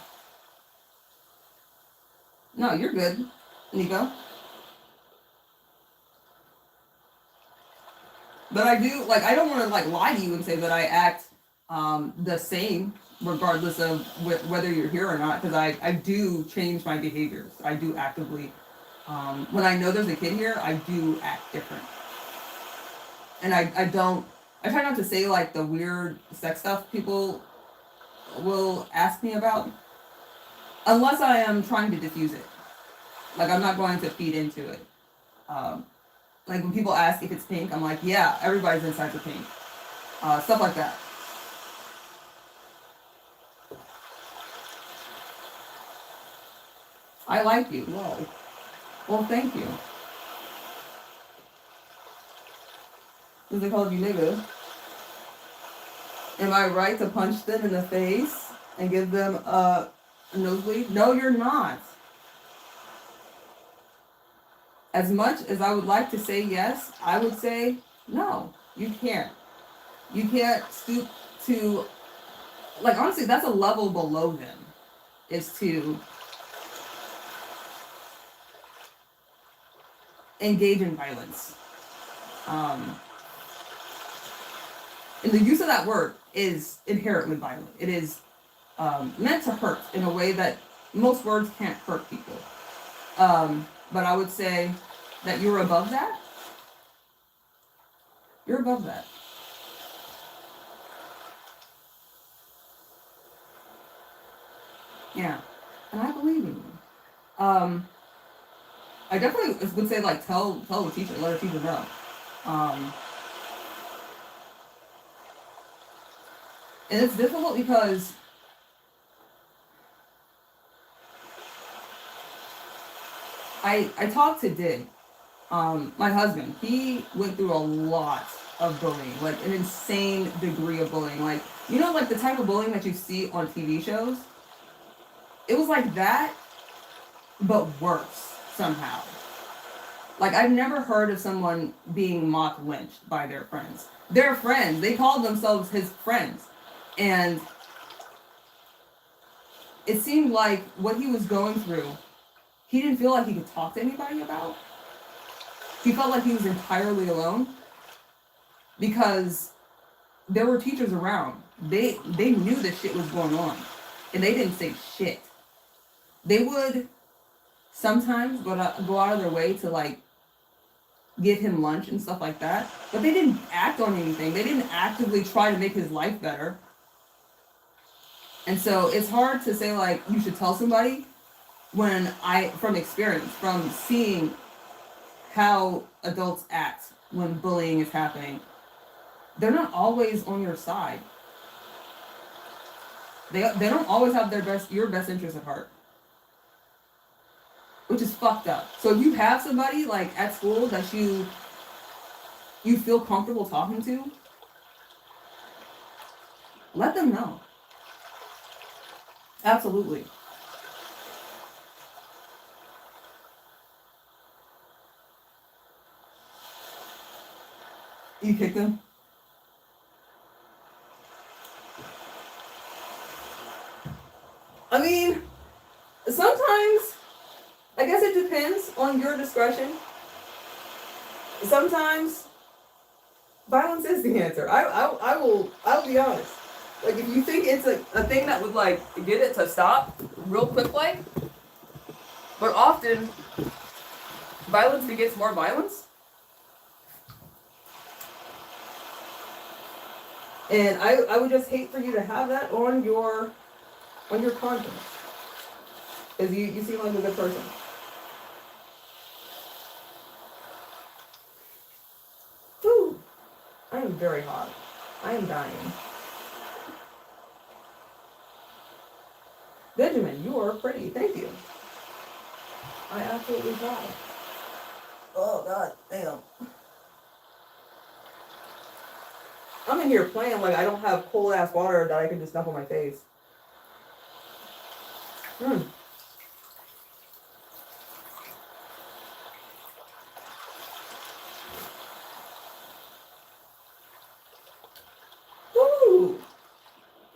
No, you're good, Nico. But I do, like, I don't want to, like, lie to you and say that I act the same regardless of whether you're here or not, because I do change my behaviors. I do actively, when I know there's a kid here, I do act different. And I try not to say like the weird sex stuff people will ask me about, unless I am trying to diffuse it. Like, I'm not going to feed into it. Like, when people ask if it's pink, I'm like, yeah, everybody's inside the pink. Stuff like that. I like you. Whoa. Well, thank you. Because they called you nigga. Am I right to punch them in the face and give them a nosebleed? No, you're not. As much as I would like to say yes, I would say no. You can't. You can't stoop to, like, honestly, that's a level below them, is to engage in violence. And the use of that word is inherently violent. It is meant to hurt in a way that most words can't hurt people. But I would say that you're above that. You're above that. Yeah. And I believe in you. I definitely would say, like, tell the teacher, let the teacher know. And it's difficult because I talked to Dig, my husband. He went through a lot of bullying, like an insane degree of bullying. Like, you know, like the type of bullying that you see on TV shows? It was like that, but worse somehow. Like, I've never heard of someone being mock lynched by their friends. Their friends, they called themselves his friends. And it seemed like what he was going through, he didn't feel like he could talk to anybody about. He felt like he was entirely alone because there were teachers around. They knew this shit was going on, and they didn't say shit. They would sometimes go out of their way to, like, give him lunch and stuff like that, but they didn't act on anything. They didn't actively try to make his life better. And so it's hard to say, like, you should tell somebody when from experience, from seeing how adults act when bullying is happening, they're not always on your side. They don't always have your best interest at heart, which is fucked up. So if you have somebody, like, at school that you feel comfortable talking to, let them know. Absolutely. You kicked him? I mean, sometimes, I guess it depends on your discretion. Sometimes violence is the answer. I will be honest. Like, if you think it's a thing that would, like, get it to stop real quick, like, but often violence begets more violence. And I would just hate for you to have that on your conscience. Because you seem like a good person. Whew. I am very hot. I am dying. Benjamin, you are pretty. Thank you. I absolutely try. Oh, God damn. I'm in here playing like I don't have cold ass water that I can just dump on my face. Woo!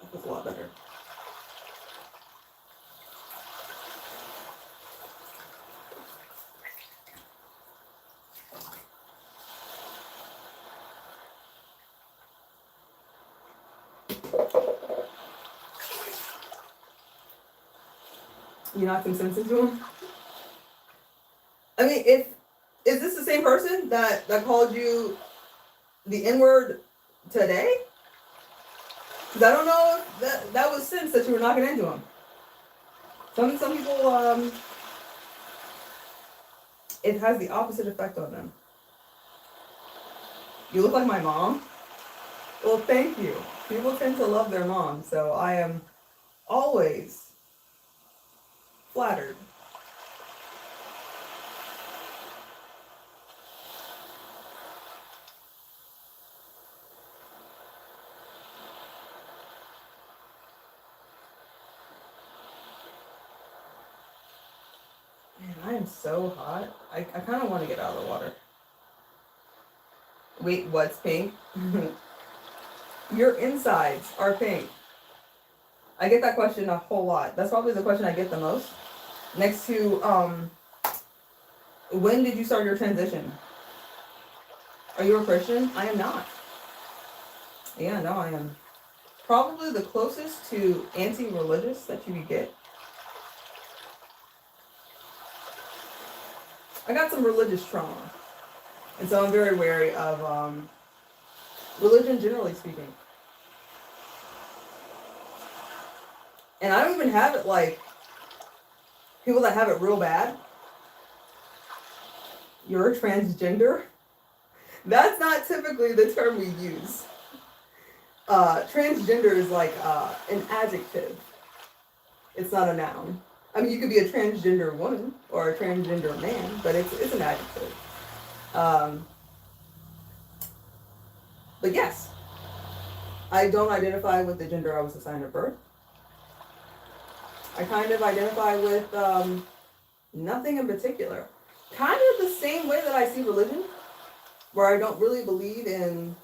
That was a lot better. You knocked some sense into him? I mean, if is this the same person that called you the N-word today? Because I don't know if that was sense that you were knocking into him. Some people, it has the opposite effect on them. You look like my mom. Well, thank you. People tend to love their mom, so I am always flattered. Man, I am so hot. I kind of want to get out of the water. Wait, what's pink? Your insides are pink. I get that question a whole lot. That's probably the question I get the most. Next to, when did you start your transition? Are you a Christian? I am not. Yeah, no, I am probably the closest to anti-religious that you could get. I got some religious trauma. And so I'm very wary of religion, generally speaking. And I don't even have it like people that have it real bad. You're a transgender? That's not typically the term we use. Transgender is like an adjective. It's not a noun. I mean, you could be a transgender woman or a transgender man, but it's an adjective. But yes, I don't identify with the gender I was assigned at birth. I kind of identify with nothing in particular. Kind of the same way that I see religion, where I don't really believe in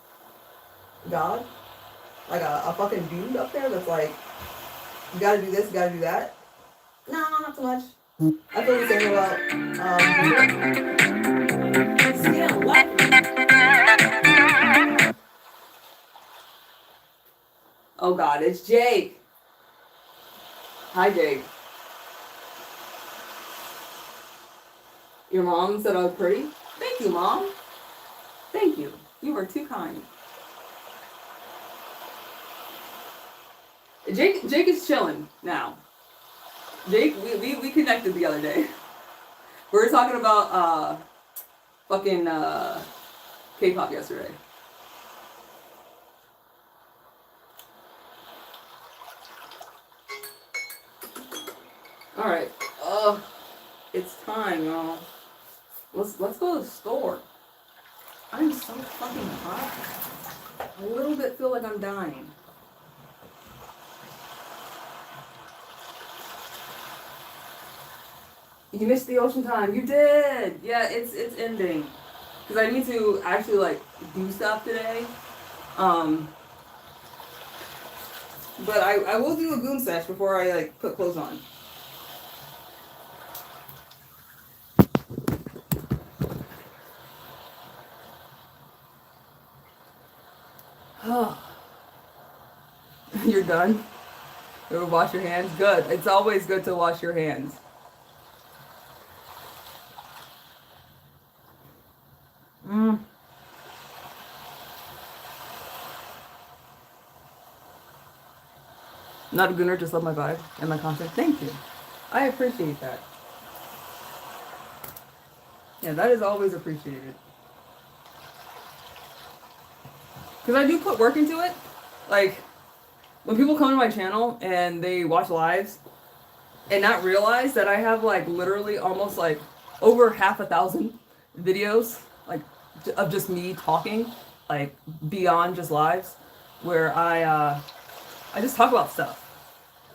God. Like a fucking dude up there that's like, you gotta do this, you gotta do that. No, not so much. I feel the same about oh God, it's Jake. Hi, Jake. Your mom said I was pretty? Thank you, Mom. Thank you. You were too kind. Jake is chilling now. Jake, we connected the other day. We were talking about fucking K-pop yesterday. All right. It's time, y'all. Let's go to the store. I'm so fucking hot. A little bit feel like I'm dying. You missed the ocean time. You did. Yeah, it's ending. Because I need to actually like do stuff today. But I will do a goon sesh before I like put clothes on. You're done? You wash your hands? Good. It's always good to wash your hands. Not a gooner, just love my vibe and my content. Thank you. I appreciate that. Yeah, that is always appreciated. Because I do put work into it. Like, when people come to my channel and they watch lives and not realize that I have like literally almost like over 1,000 videos like of just me talking, like beyond just lives, where I just talk about stuff.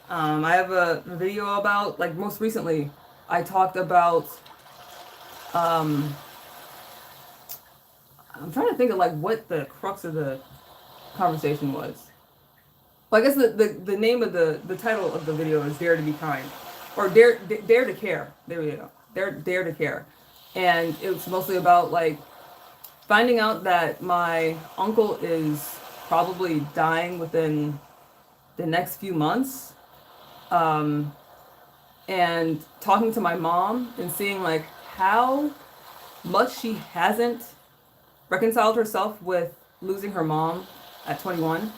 I have a video about, like, most recently I talked about I'm trying to think of like what the crux of the conversation was. Well, I guess the name of the title of the video is Dare to Be Kind, or Dare to Care. There we go. Dare to Care. And it was mostly about like finding out that my uncle is probably dying within the next few months. and talking to my mom and seeing like how much she hasn't reconciled herself with losing her mom at 21,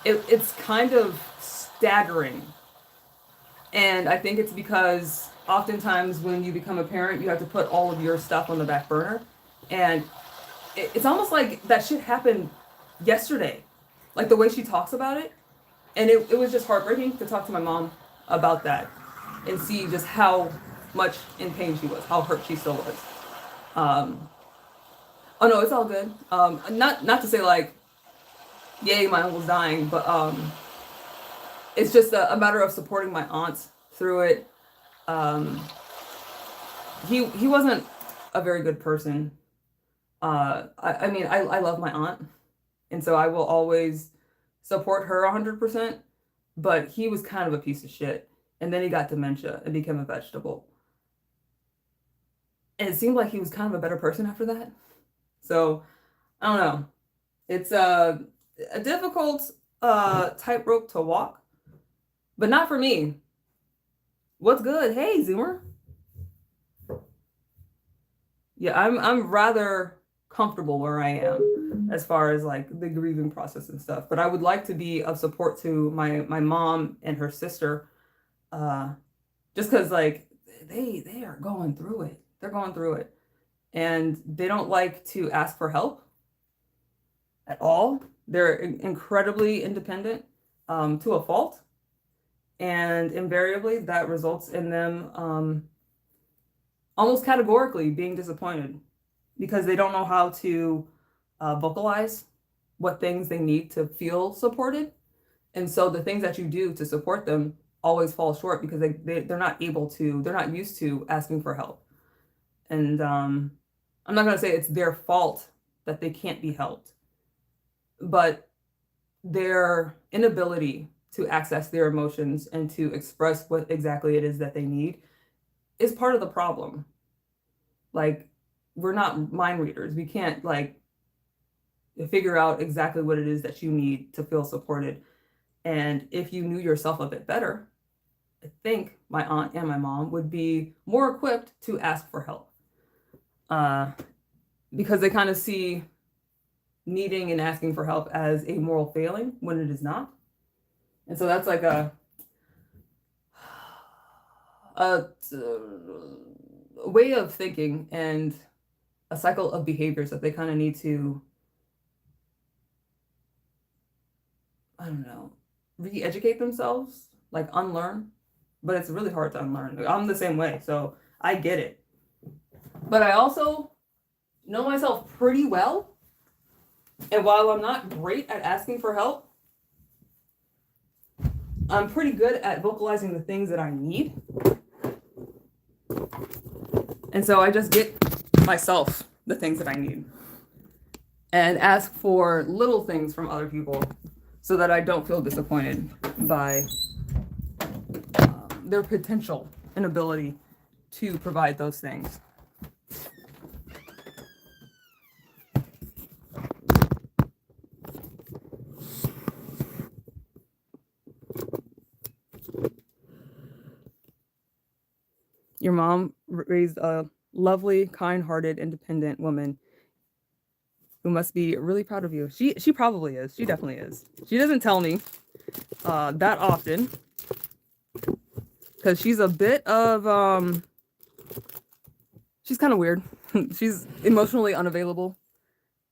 it's kind of staggering. And I think it's because oftentimes when you become a parent, you have to put all of your stuff on the back burner. And it's almost like that shit happened yesterday. Like the way she talks about it. And it was just heartbreaking to talk to my mom about that and see just how much in pain she was, how hurt she still was. Oh no, it's all good. Not to say like, yay, my uncle's dying, but it's just a matter of supporting my aunts through it. He wasn't a very good person. I mean, I love my aunt, and so I will always support her 100%, but he was kind of a piece of shit. And then he got dementia and became a vegetable. And it seemed like he was kind of a better person after that. So, I don't know. It's a difficult tightrope to walk, but not for me. What's good? Hey, Zoomer. Yeah, I'm rather comfortable where I am as far as like the grieving process and stuff. But I would like to be of support to my mom and her sister, just because like they are going through it. They're going through it, and they don't like to ask for help at all. They're incredibly independent, to a fault, and invariably that results in them almost categorically being disappointed because they don't know how to vocalize what things they need to feel supported. And so the things that you do to support them always fall short because they're not able to, they're not used to asking for help. And I'm not going to say it's their fault that they can't be helped, but their inability to access their emotions and to express what exactly it is that they need is part of the problem. Like, we're not mind readers. We can't like figure out exactly what it is that you need to feel supported. And if you knew yourself a bit better, I think my aunt and my mom would be more equipped to ask for help. Because they kind of see needing and asking for help as a moral failing when it is not. And so that's like a way of thinking and a cycle of behaviors that they kind of need to, I don't know, re-educate themselves, like unlearn. But it's really hard to unlearn. I'm the same way, so I get it. But I also know myself pretty well. And while I'm not great at asking for help, I'm pretty good at vocalizing the things that I need. And so I just get myself the things that I need and ask for little things from other people so that I don't feel disappointed by their potential inability to provide those things. Your mom raised a lovely, kind-hearted, independent woman who must be really proud of you. She probably is. She definitely is. She doesn't tell me that often because she's a bit of she's kind of weird. She's emotionally unavailable,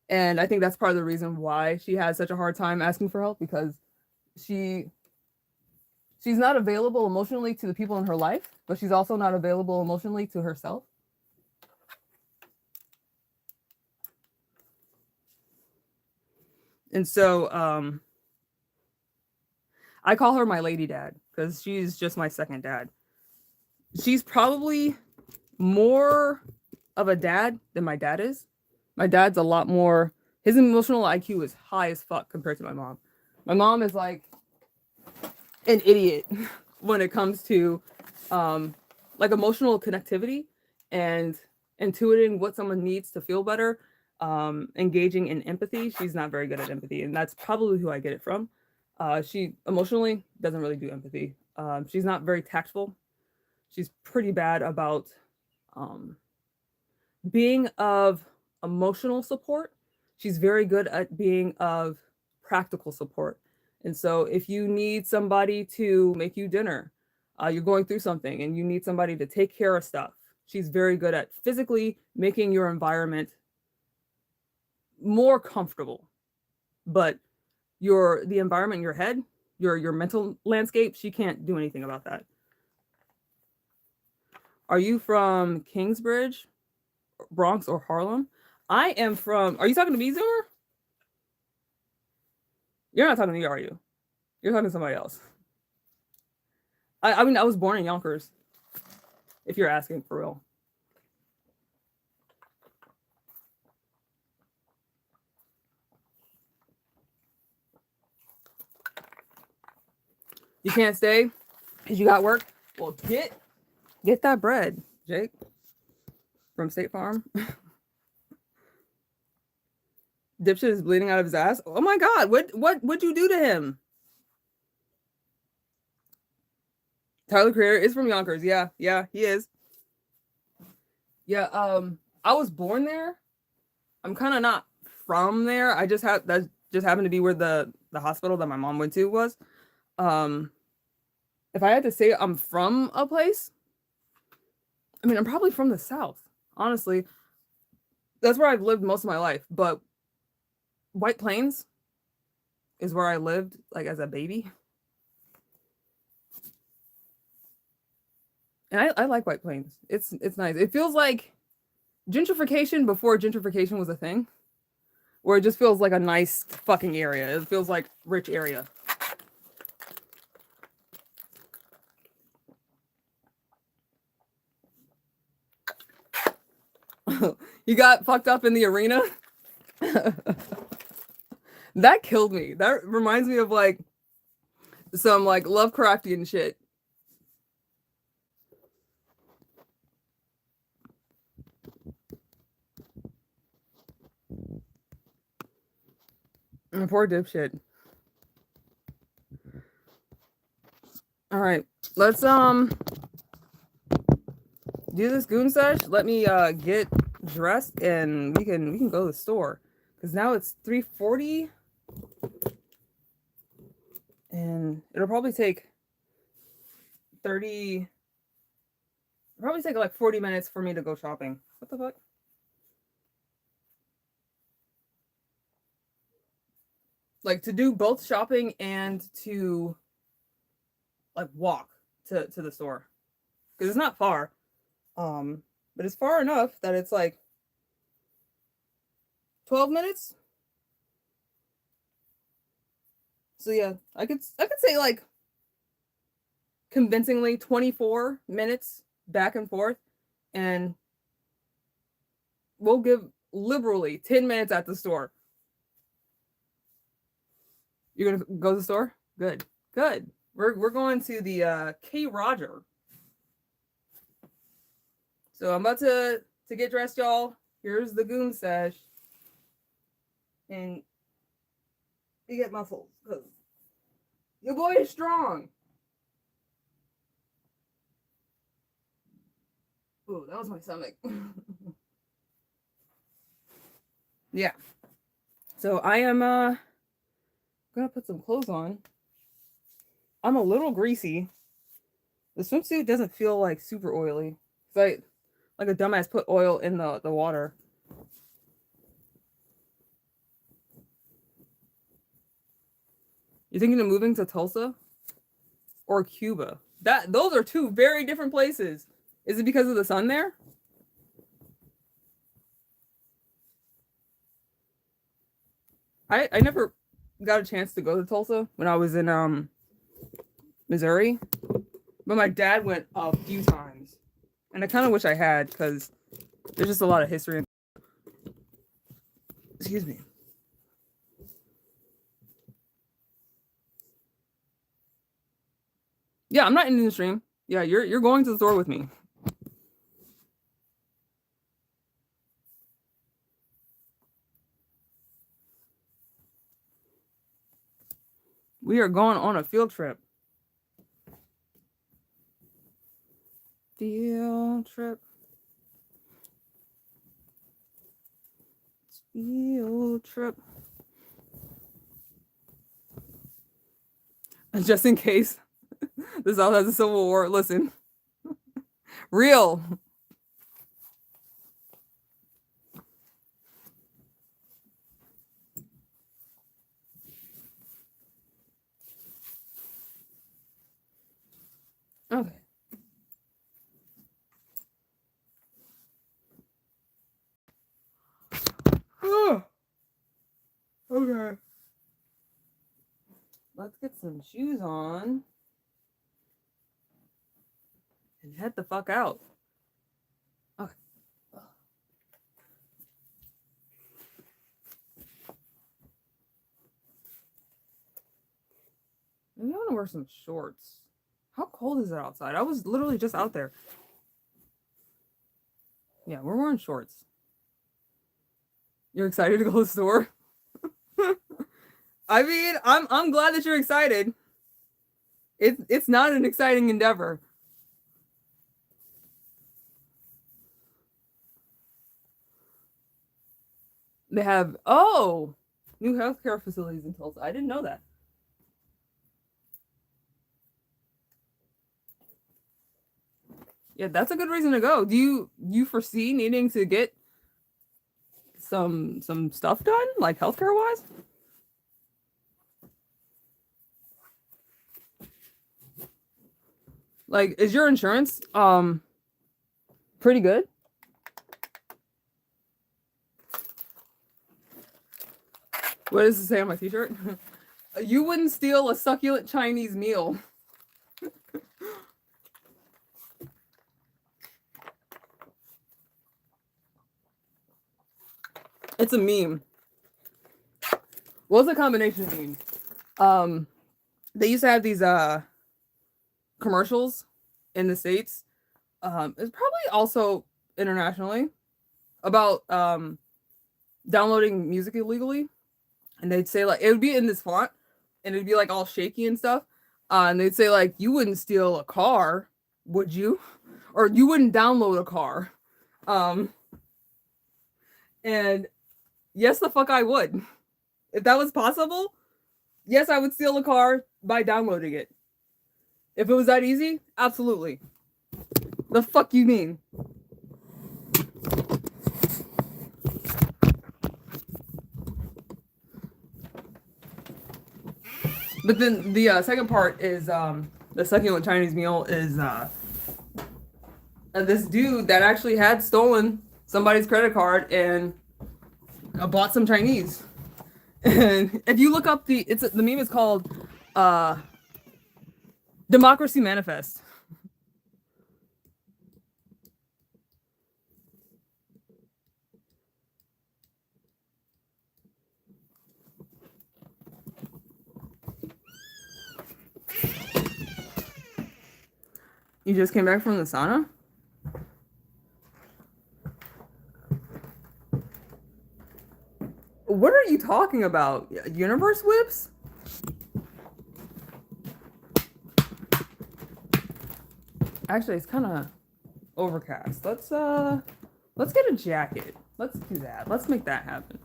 and I think that's part of the reason why she has such a hard time asking for help because she's not available emotionally to the people in her life, but she's also not available emotionally to herself. And so I call her my lady dad because she's just my second dad. She's probably more of a dad than my dad is. My dad's a lot more, his emotional IQ is high as fuck compared to my mom. My mom is like an idiot when it comes to like emotional connectivity and intuiting what someone needs to feel better, engaging in empathy. She's not very good at empathy, and that's probably who I get it from. She emotionally doesn't really do empathy. She's not very tactful. She's pretty bad about being of emotional support. She's very good at being of practical support. And so if you need somebody to make you dinner, you're going through something and you need somebody to take care of stuff, she's very good at physically making your environment more comfortable. But the environment in your head, your mental landscape, she can't do anything about that. Are you from Kingsbridge, Bronx, or Harlem? I am from. Are you talking to me, Zoomer? You're not talking to me, are you? You're talking to somebody else. I mean, I was born in Yonkers. If you're asking for real. You can't stay because you got work. Well, get that bread, Jake, from State Farm. Dipshit is bleeding out of his ass. Oh my God, what'd you do to him? Tyler Creator is from Yonkers. Yeah, he is. Yeah, I was born there. I'm kind of not from there. That just happened to be where the hospital that my mom went to was. If I had to say I'm from a place, I mean, I'm probably from the South. Honestly, that's where I've lived most of my life. But White Plains is where I lived, like as a baby. And I like White Plains. It's nice. It feels like gentrification before gentrification was a thing, where it just feels like a nice fucking area. It feels like rich area. You got fucked up in the arena? That killed me. That reminds me of like some like Lovecraftian shit. Poor dipshit. All right, let's do this goon sesh. Let me get dressed and we can go to the store because now it's 3:40 and it'll probably take like 40 minutes for me to go shopping. What the fuck? Like to do both shopping and to like walk to the store because it's not far, but it's far enough that it's like 12 minutes. So yeah, I could say like convincingly 24 minutes back and forth, and we'll give liberally 10 minutes at the store. You're gonna go to the store? Good. We're going to the K Roger. So I'm about to get dressed, y'all. Here's the goon sesh. And you get muscles because your boy is strong. Ooh, that was my stomach. Yeah. So I am gonna put some clothes on. I'm a little greasy. The swimsuit doesn't feel like super oily. It's like a dumbass put oil in the water. You thinking of moving to Tulsa or Cuba? Those are two very different places. Is it because of the sun there? I never got a chance to go to Tulsa when I was in Missouri, but my dad went a few times, and I kind of wish I had because there's just a lot of history. Excuse me. Yeah, I'm not ending the stream. Yeah, you're going to the store with me. We are going on a field trip. Field trip. Field trip. Just in case the South has a civil war, listen. Real. Okay. Okay. Let's get some shoes on and head the fuck out. Okay. Maybe I want to wear some shorts. How cold is it outside? I was literally just out there. Yeah, we're wearing shorts. You're excited to go to the store? I mean, I'm glad that you're excited. It's not an exciting endeavor. They have new healthcare facilities in Tulsa. I didn't know that. Yeah, that's a good reason to go. Do you foresee needing to get some stuff done, like healthcare wise? Like, is your insurance pretty good? What does it say on my t-shirt? You wouldn't steal a succulent Chinese meal. It's a meme. Well, it's a combination of memes. They used to have these commercials in the States. It's probably also internationally about downloading music illegally. And they'd say, like, it would be in this font and it'd be like all shaky and stuff. And they'd say, like, you wouldn't steal a car, would you? Or you wouldn't download a car. And yes, the fuck I would. If that was possible, yes, I would steal a car by downloading it. If it was that easy, absolutely. The fuck you mean? But then the second part is the succulent Chinese meal is this dude that actually had stolen somebody's credit card and bought some Chinese. And if you look up the meme is called Democracy Manifest. You just came back from the sauna? What are you talking about? Universe whips? Actually, it's kind of overcast. Let's get a jacket. Let's do that. Let's make that happen.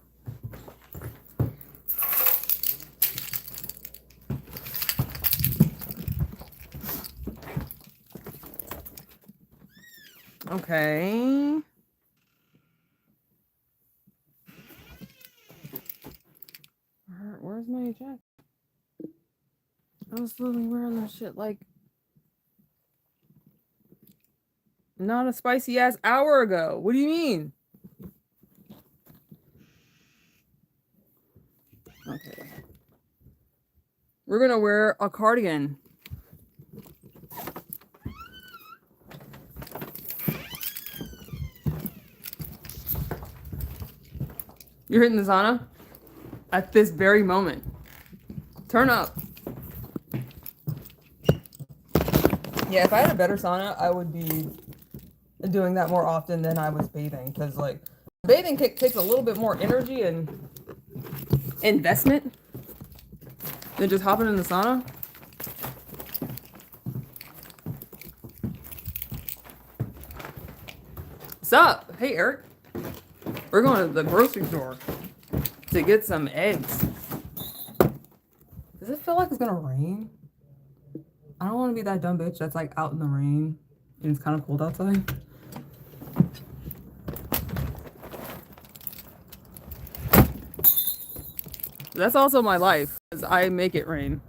Okay. Where's my jacket? I was literally wearing that shit like not a spicy ass hour ago. What do you mean? Okay. We're gonna wear a cardigan. You're hitting the sauna at this very moment. Turn up. Yeah, if I had a better sauna, I would be doing that more often than I was bathing. Because, like, bathing takes a little bit more energy and investment than just hopping in the sauna. What's up? Hey, Eric. We're going to the grocery store to get some eggs. Does it feel like it's gonna rain? I don't want to be that dumb bitch that's like out in the rain and it's kind of cold outside. That's also my life, is I make it rain.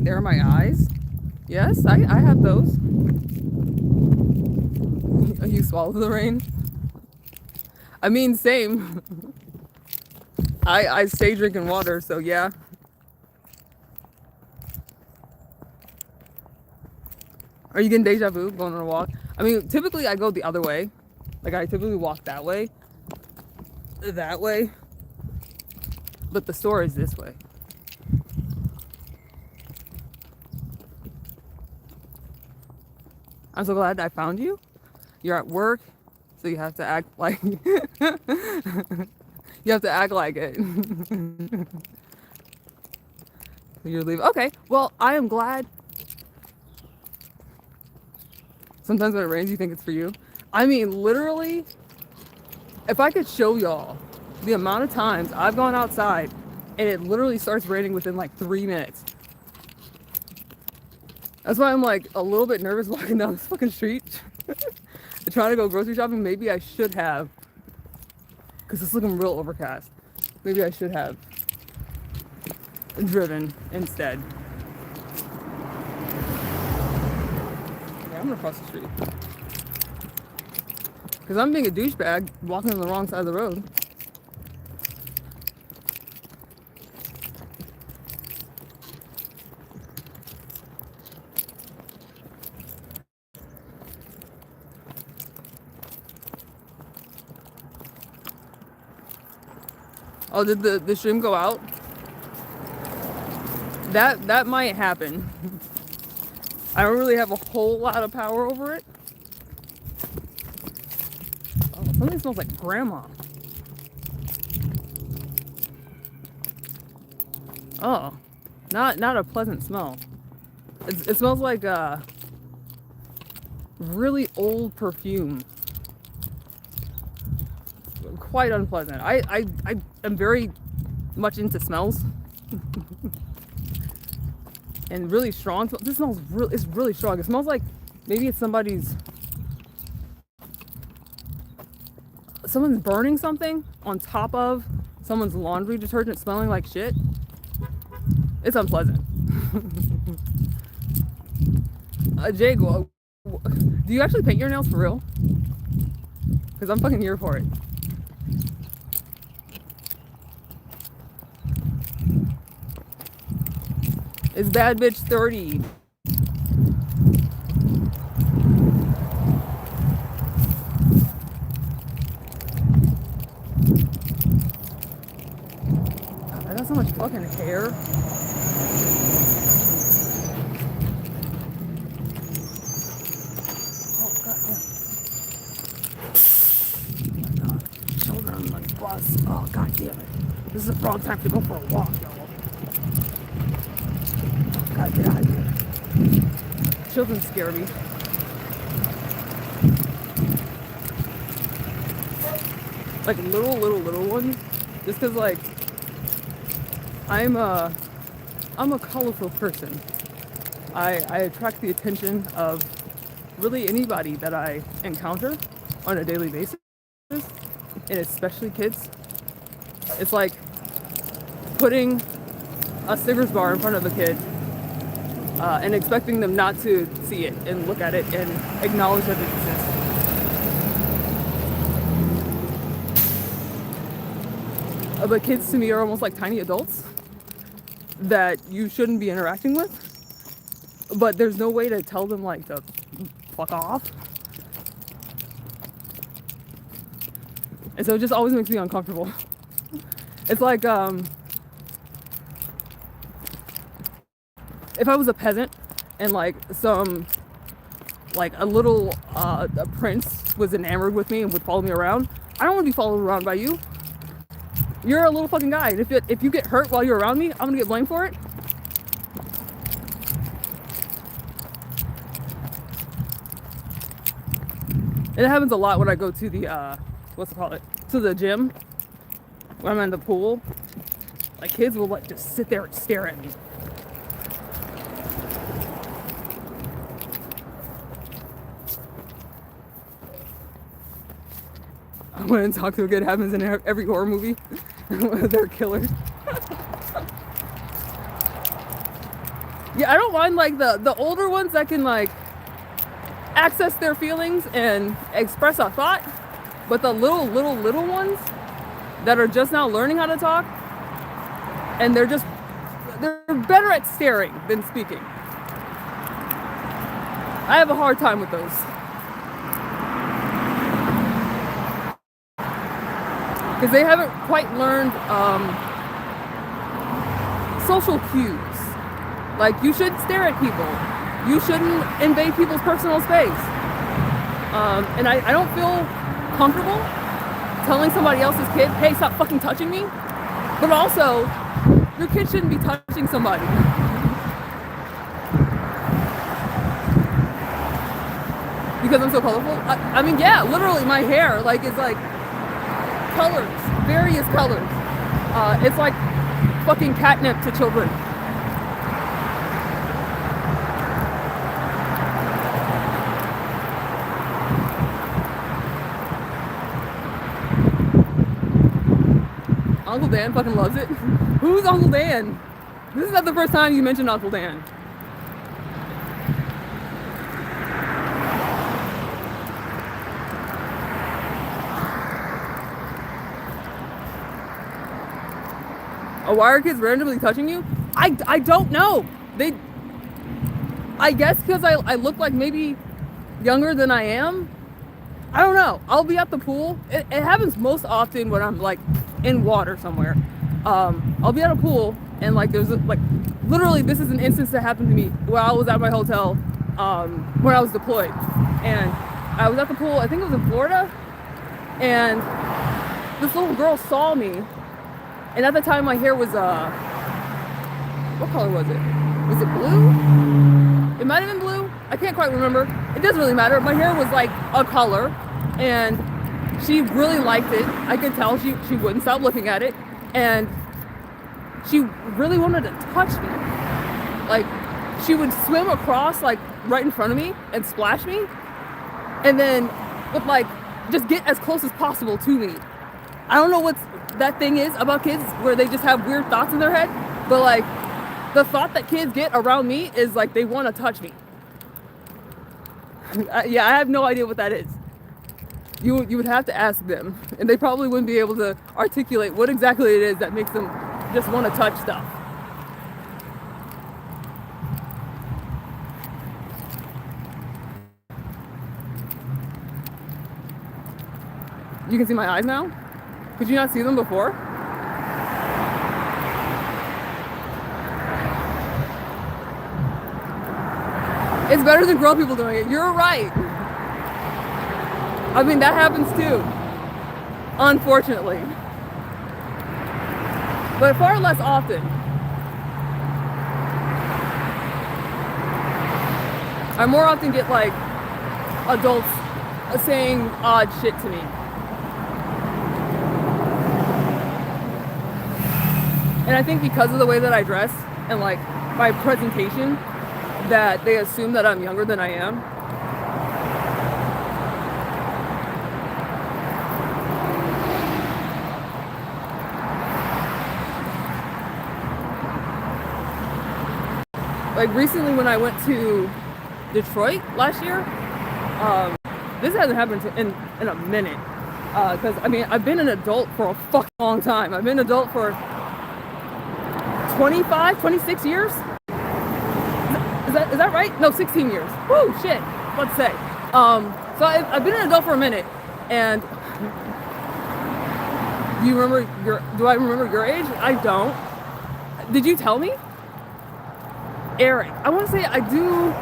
There are my eyes. Yes, I have those. You swallow the rain? I mean, same. I stay drinking water, so yeah. Are you getting deja vu going on a walk? I mean, typically I go the other way. Like, I typically walk that way. But the store is this way. I'm so glad I found you. You're at work, so you have to act like you have to act like it. You're leaving. Okay, well, I am glad. Sometimes when it rains, you think it's for you. I mean, literally, if I could show y'all the amount of times I've gone outside and it literally starts raining within like 3 minutes. That's why I'm like a little bit nervous walking down this fucking street. Trying to go grocery shopping. Maybe I should have, because it's looking real overcast. Maybe I should have driven instead. Okay, I'm gonna cross the street. Because I'm being a douchebag walking on the wrong side of the road. Oh, did the stream go out? That might happen. I don't really have a whole lot of power over it. Oh, something smells like grandma. Oh, not a pleasant smell. It smells like a really old perfume. Quite unpleasant. I am very much into smells. And really strong. This smells it's really strong. It smells like maybe it's someone's burning something on top of someone's laundry detergent smelling like shit. It's unpleasant. Jake, do you actually paint your nails for real? Because I'm fucking here for it. It's Bad Bitch 30. God, I got so much fucking hair. Oh, God, yeah. Oh, my God. Children on the bus. Oh, God damn it. This is the wrong time to go for a walk, y'all. God, get out of here. Children scare me. Like little ones. Just cause like I'm a colorful person. I attract the attention of really anybody that I encounter on a daily basis, and especially kids. It's like putting a Snickers bar in front of a kid and expecting them not to see it and look at it and acknowledge that it exists. But kids to me are almost like tiny adults that you shouldn't be interacting with, but there's no way to tell them like to fuck off. And so it just always makes me uncomfortable. It's like if I was a peasant and like a little a prince was enamored with me and would follow me around, I don't want to be followed around by you. You're a little fucking guy. And if you get hurt while you're around me, I'm gonna get blamed for it. And it happens a lot when I go to the, to the gym. When I'm in the pool. Like, kids will, like, just sit there and stare at me. I went and talked to a kid. It happens in every horror movie. They're killers. Yeah, I don't mind, like, the older ones that can, like, access their feelings and express a thought. But the little ones that are just now learning how to talk, and they're better at staring than speaking. I have a hard time with those. Because they haven't quite learned social cues. Like, you should stare at people. You shouldn't invade people's personal space. And I don't feel comfortable telling somebody else's kid, hey, stop fucking touching me. But also, your kid shouldn't be touching somebody. Because I'm so colorful. I mean, yeah, literally my hair, like, is like colors, various colors. It's like fucking catnip to children. Uncle Dan fucking loves it. Who's Uncle Dan? This is not the first time you mentioned Uncle Dan. Oh, why are kids randomly touching you? I don't know. I guess because I look like maybe younger than I am. I don't know. I'll be at the pool. It happens most often when I'm like in water somewhere. I'll be at a pool and like there's like literally this is an instance that happened to me while I was at my hotel when I was deployed. And I was at the pool, I think it was in Florida, and this little girl saw me. And at the time my hair was what color was it? Was it blue? It might have been blue. I can't quite remember. It doesn't really matter. My hair was like a color and she really liked it. I could tell she wouldn't stop looking at it. And she really wanted to touch me. Like, she would swim across, like, right in front of me and splash me. And then would, like, just get as close as possible to me. I don't know what that thing is about kids where they just have weird thoughts in their head. But, like, the thought that kids get around me is, like, they want to touch me. Yeah, I have no idea what that is. You would have to ask them, and they probably wouldn't be able to articulate what exactly it is that makes them just want to touch stuff. You can see my eyes now? Could you not see them before? It's better than grown people doing it. You're right. I mean, that happens too, unfortunately, but far less often. I more often get like adults saying odd shit to me. And I think because of the way that I dress and like my presentation, that they assume that I'm younger than I am. Like recently when I went to Detroit last year, this hasn't happened in a minute. Because I mean, I've been an adult for a fucking long time. I've been an adult for 25, 26 years? Is that right? No, 16 years. Woo, shit. Let's say. So I've been an adult for a minute, and do I remember your age? I don't. Did you tell me? Eric, I want to say I do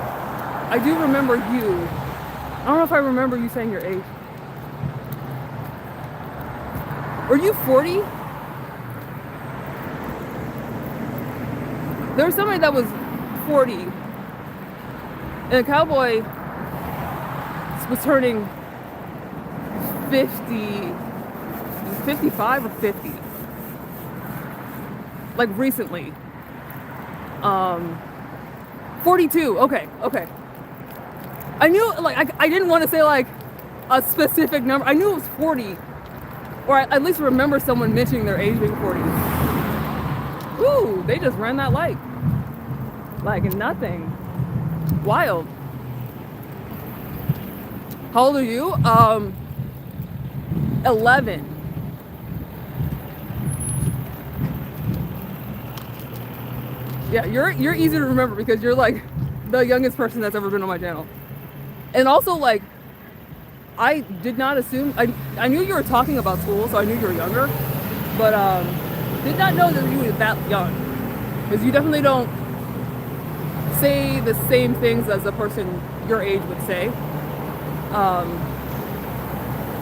remember you. I don't know if I remember you saying your age. Were you 40? there was somebody that was 40, and a cowboy was turning 50, 55 or 50, like recently. 42. Okay. I knew, like, I didn't want to say like a specific number. I knew it was 40, or I at least remember someone mentioning their age being 40. Ooh, they just ran that light like nothing. Wild. How old are you? 11. Yeah, you're easy to remember because you're like the youngest person that's ever been on my channel. And also, like, I did not assume, I knew you were talking about school, so I knew you were younger, but did not know that you were that young, because you definitely don't say the same things as a person your age would say.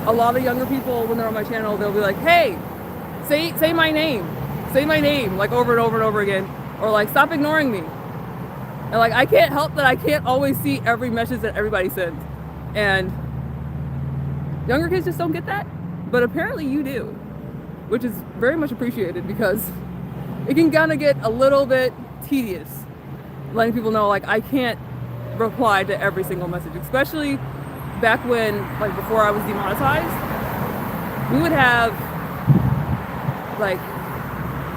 A lot of younger people, when they're on my channel, they'll be like, hey, say my name, like over and over and over again, or like, stop ignoring me. And like, I can't help that I can't always see every message that everybody sends. And younger kids just don't get that, but apparently you do, which is very much appreciated, because it can kind of get a little bit tedious letting people know, like, I can't reply to every single message, especially back when, like, before I was demonetized, we would have, like,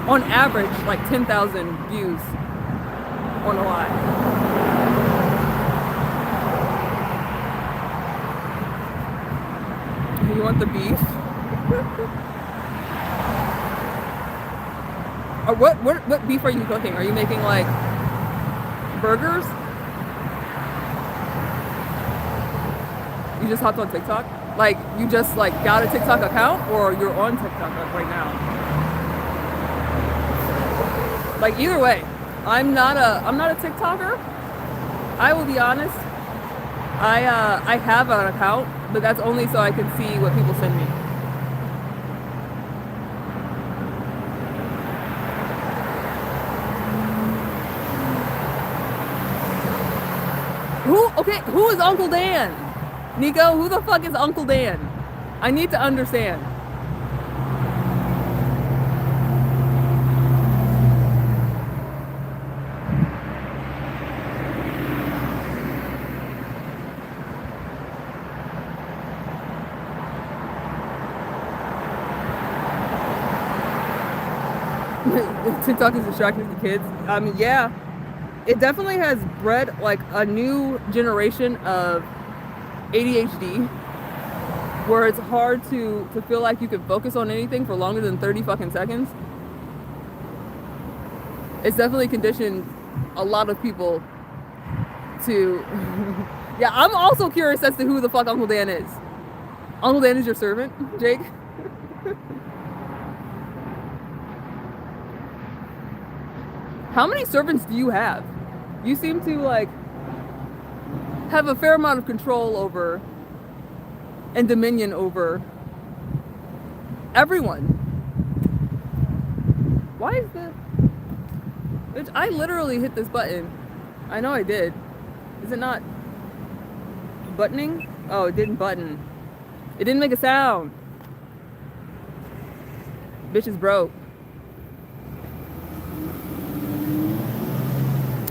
on average, like 10,000 views on a live. You want the beef? Or what beef are you cooking? Are you making like burgers? You just hopped on TikTok? Like, you just like got a TikTok account, or you're on TikTok like right now? Like, either way, I'm not a TikToker. I will be honest. I have an account, but that's only so I can see what people send me. Who is Uncle Dan? Nico, who the fuck is Uncle Dan? I need to understand. TikTok is distracting the kids. I mean, yeah, it definitely has bred like a new generation of ADHD, where it's hard to feel like you can focus on anything for longer than 30 fucking seconds. It's definitely conditioned a lot of people to yeah, I'm also curious as to who the fuck Uncle Dan is. Uncle Dan is your servant, Jake? How many servants do you have? You seem to like have a fair amount of control over and dominion over everyone. Why is the... Bitch, I literally hit this button. I know I did. Is it not buttoning? Oh, it didn't button. It didn't make a sound. Bitch is broke.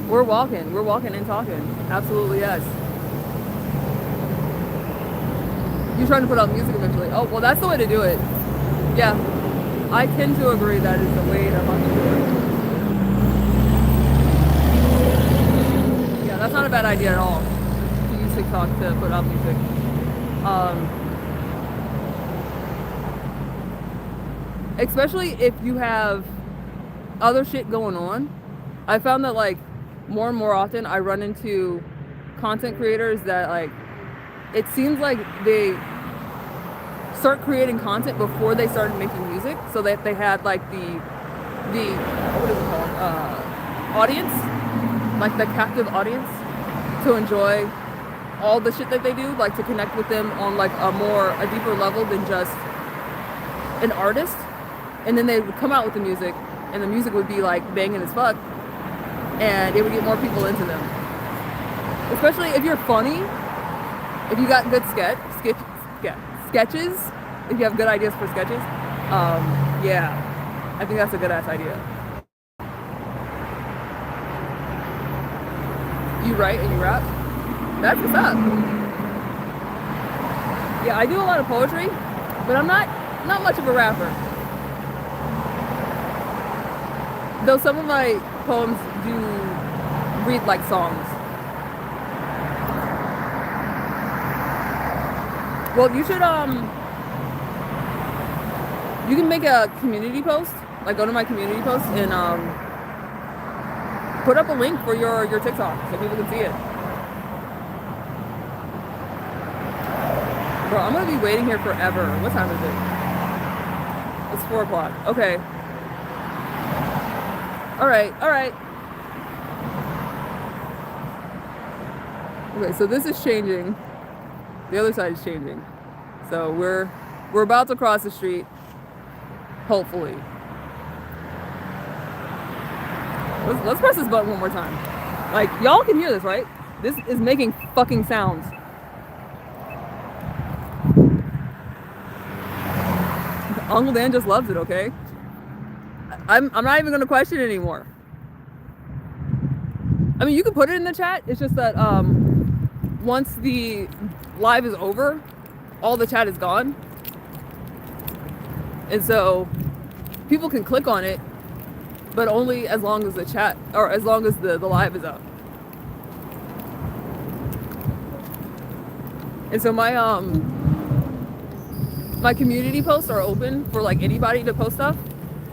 We're walking and talking. Absolutely, yes. You're trying to put out music eventually. Oh, well, that's the way to do it. Yeah, I tend to agree that is the way to fucking do it. Yeah, that's not a bad idea at all, to use TikTok to put out music. Especially if you have other shit going on. I found that, like, more and more often I run into content creators that, like, it seems like they start creating content before they started making music, so that they had like the what is it called, audience, like the captive audience, to enjoy all the shit that they do, like to connect with them on like a deeper level than just an artist. And then they would come out with the music, and the music would be like banging as fuck, and it would get more people into them. Especially if you're funny, if you got good sketches, if you have good ideas for sketches, yeah, I think that's a good ass idea. You write and you rap? That's what's up. Yeah, I do a lot of poetry, but I'm not much of a rapper. Though some of my poems do read like songs. Well, you should you can make a community post, like go to my community post and put up a link for your TikTok so people can see it. Bro, I'm gonna be waiting here forever. What time is it? It's 4 o'clock. Okay. All right. Okay, so this is changing. The other side is changing. So we're about to cross the street. Hopefully. Let's press this button one more time. Like, y'all can hear this, right? This is making fucking sounds. Uncle Dan just loves it, okay? I'm not even gonna question it anymore. I mean, you can put it in the chat. It's just that once the live is over, all the chat is gone. And so people can click on it, but only as long as the chat, or as long as the live is up. And so my my community posts are open for like anybody to post stuff,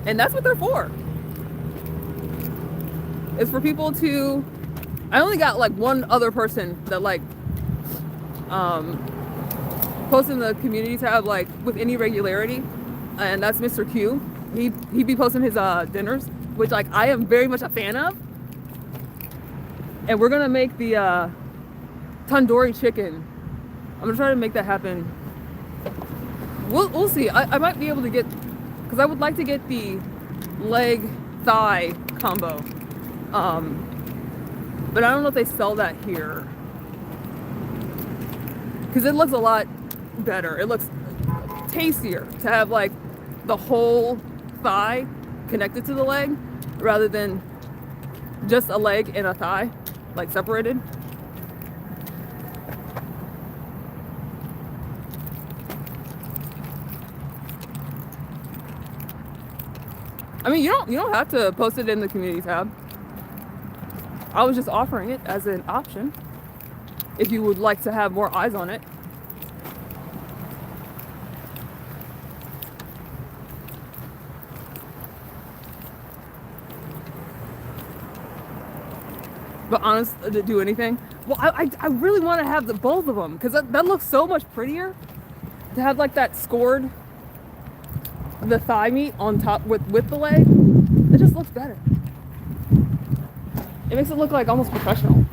and that's what they're for. It's for people to, I only got like one other person that like posts in the community tab like with any regularity, and that's Mr. Q. He be posting his dinners, which like I am very much a fan of. And we're gonna make the tandoori chicken. I'm gonna try to make that happen. We'll see. I might be able to get, because I would like to get the leg thigh combo. But I don't know if they sell that here. Because it looks a lot better. It looks tastier to have like the whole thigh connected to the leg rather than just a leg and a thigh, like separated. I mean, you don't have to post it in the community tab. I was just offering it as an option if you would like to have more eyes on it. But honest, to do anything? Well, I really want to have both of them because that looks so much prettier to have like that scored, the thigh meat on top with the leg. It just looks better. It makes it look like almost professional.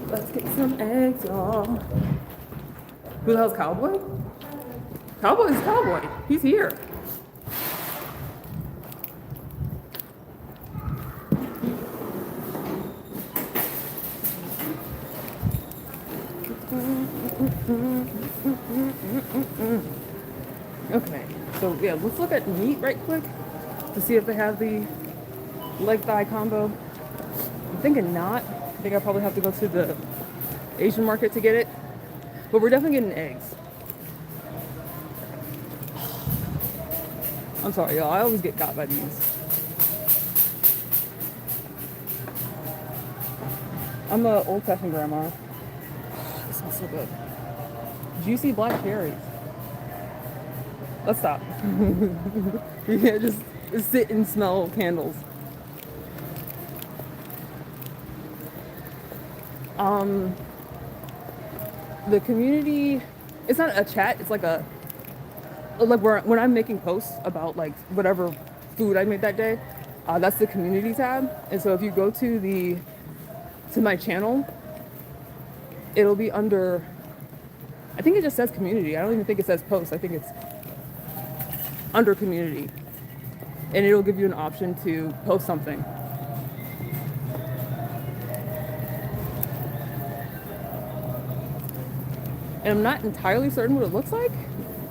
Let's get some eggs, y'all. Who the hell's Cowboy? Cowboy's Cowboy. He's here. Okay, so yeah, let's look at meat right quick to see if they have the leg thigh combo. I'm thinking not. I think I probably have to go to the Asian market to get it. But we're definitely getting eggs. I'm sorry, y'all. I always get got by these. I'm a old-fashioned grandma. It smells so good. Juicy black cherries. Let's stop. You can't just sit and smell candles. The community, it's not a chat, it's like a, like when I'm making posts about like whatever food I made that day, that's the community tab. And so if you go to my channel, it'll be under, I think it just says community. I don't even think it says post. I think it's, under community, and it'll give you an option to post something. And I'm not entirely certain what it looks like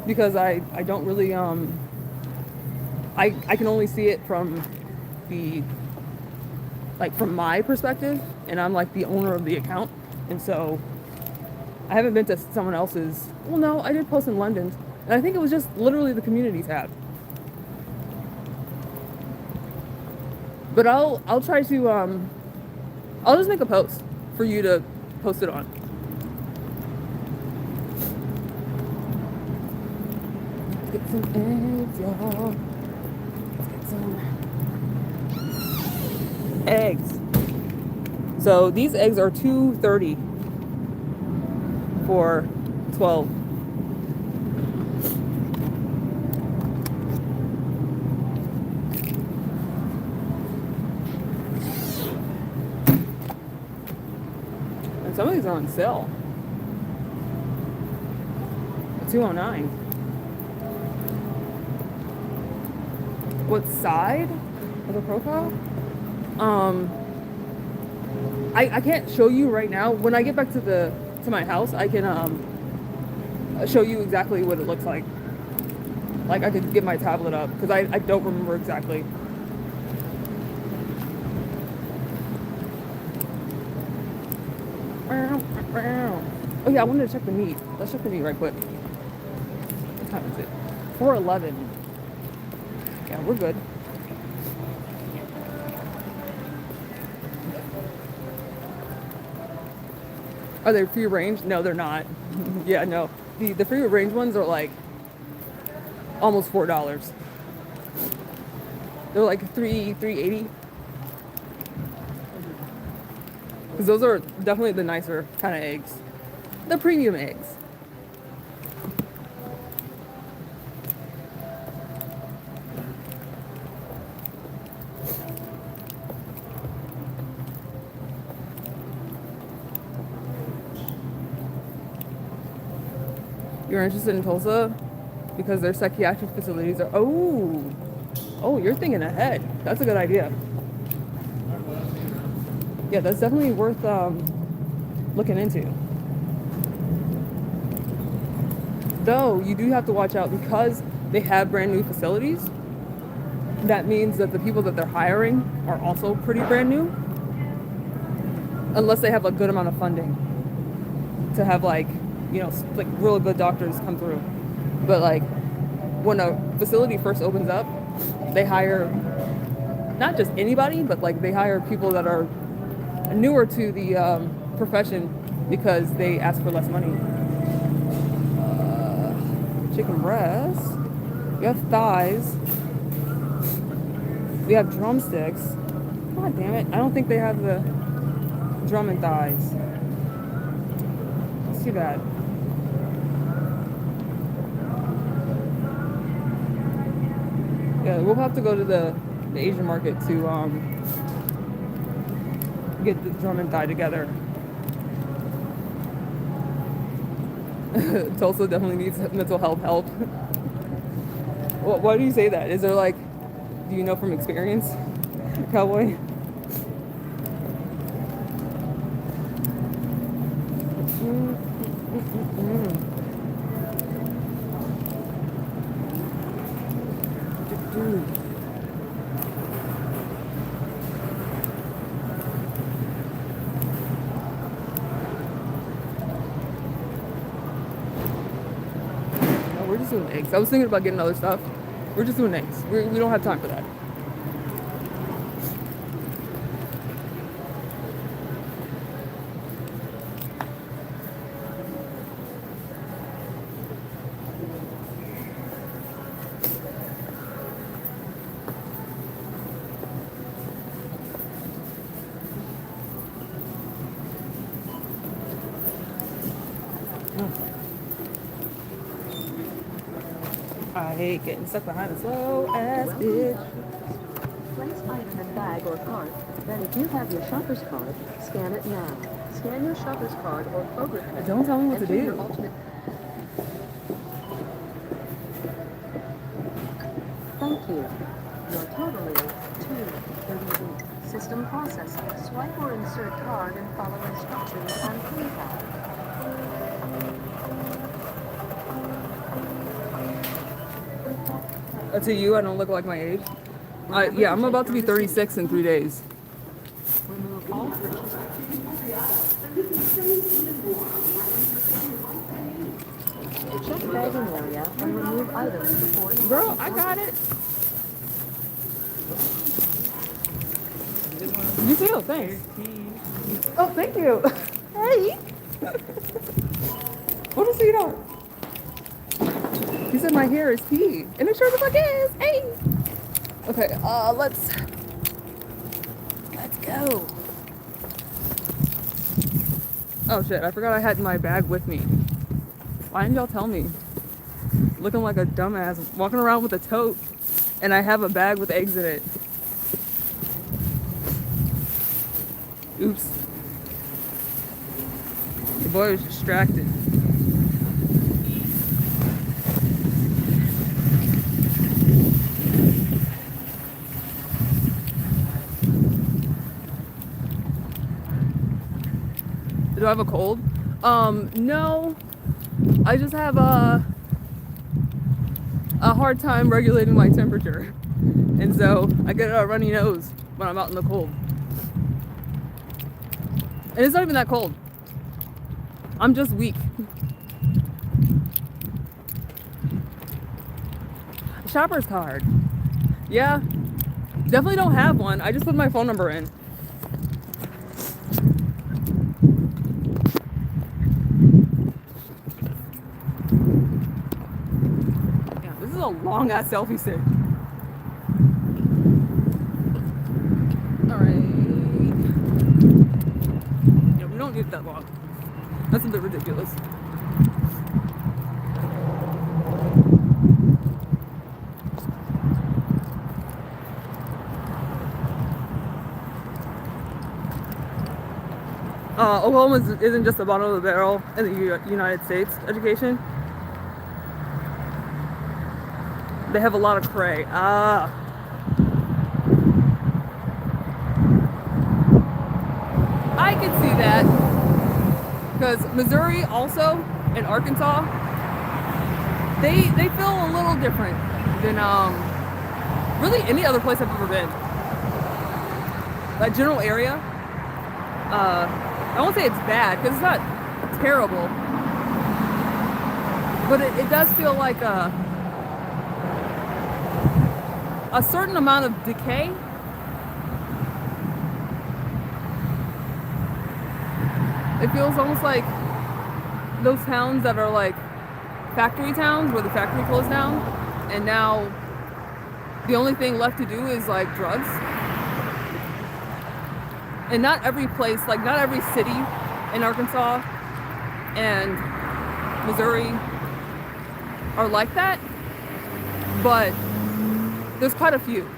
because I don't really I can only see it from the from my perspective, and I'm like the owner of the account, and so I haven't been to someone else's. Well, no, I did post in London's, and I think it was just literally the community tab. But I'll try to I'll just make a post for you to post it on. Let's get some eggs, y'all. Let's get some eggs. So these eggs are $2.30 for 12. And some of these are on sale. $2.09. What side of the profile? I can't show you right now. When I get back to my house, I can show you exactly what it looks like. Like I could get my tablet up because I don't remember exactly. Oh yeah, I wanted to check the meat. Let's check the meat right quick. What time is it? 4:11. Yeah, we're good. Are they free range? No, they're not. Yeah, no. The free range ones are like almost $4. They're like $3.80. Because those are definitely the nicer kind of eggs. The premium eggs. You're interested in Tulsa because their psychiatric facilities are... Oh, you're thinking ahead. That's a good idea. Yeah, that's definitely worth looking into. Though, you do have to watch out because they have brand new facilities. That means that the people that they're hiring are also pretty brand new. Unless they have a good amount of funding to have like real good doctors come through. But like when a facility first opens up, they hire not just anybody, but like they hire people that are newer to the profession because they ask for less money. Chicken breasts. We have thighs. We have drumsticks. God damn it. I don't think they have the drum and thighs. Let's see that. Yeah, we'll have to go to the Asian market to get the drum and thigh together. Tulsa definitely needs mental health help. Why do you say that? Is there like, do you know from experience, cowboy? We're just doing eggs. I was thinking about getting other stuff. We're just doing eggs. We don't have time for that. I hate getting stuck behind a slow ass bitch. Place item in bag or cart. Then if you have your shopper's card, scan it now. Scan your shopper's card or Kroger card. Don't tell me what to Enter do. your alternate- Thank you. Your total is 238. System processing. Swipe or insert card and follow instructions on keypad. To you, I don't look like my age. Yeah, I'm about to be 36 in 3 days. Remove all purchases. Check bagging area and remove items before you. Girl, I got it. You too, thanks. Oh, thank you. Hey. What a sweetheart. He said my hair is pee. And it sure the fuck is. Hey. Okay, let's go. Oh shit, I forgot I had my bag with me. Why didn't y'all tell me? Looking like a dumbass, walking around with a tote, and I have a bag with eggs in it. Oops. The boy was distracted. Do I have a cold? No. I just have a hard time regulating my temperature. And so I get a runny nose when I'm out in the cold. And it's not even that cold. I'm just weak. Shopper's card. Yeah. Definitely don't have one. I just put my phone number in. Yeah, this is a long ass selfie stick. Alright. Yeah, we don't need that long. That's a bit ridiculous. Oklahoma isn't just the bottom of the barrel in the United States education. They have a lot of cray. I can see that. Because Missouri also and Arkansas, they feel a little different than really any other place I've ever been. That general area, I won't say it's bad because it's not terrible, but it does feel like a certain amount of decay. It feels almost like those towns that are like factory towns where the factory closed down and now the only thing left to do is like drugs. And not every place, like not every city in Arkansas and Missouri are like that, but there's quite a few.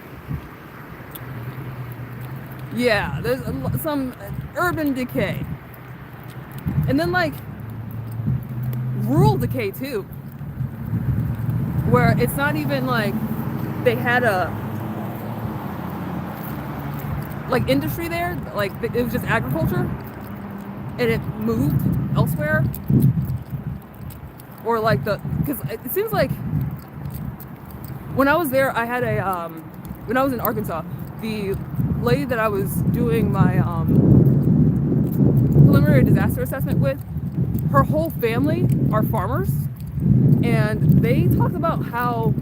Yeah, there's some urban decay. And then like rural decay too, where it's not even like they had a like industry there, like it was just agriculture and it moved elsewhere, or like because it seems like when I was there, I had a when I was in Arkansas, the lady that I was doing my preliminary disaster assessment with, her whole family are farmers, and they talked about how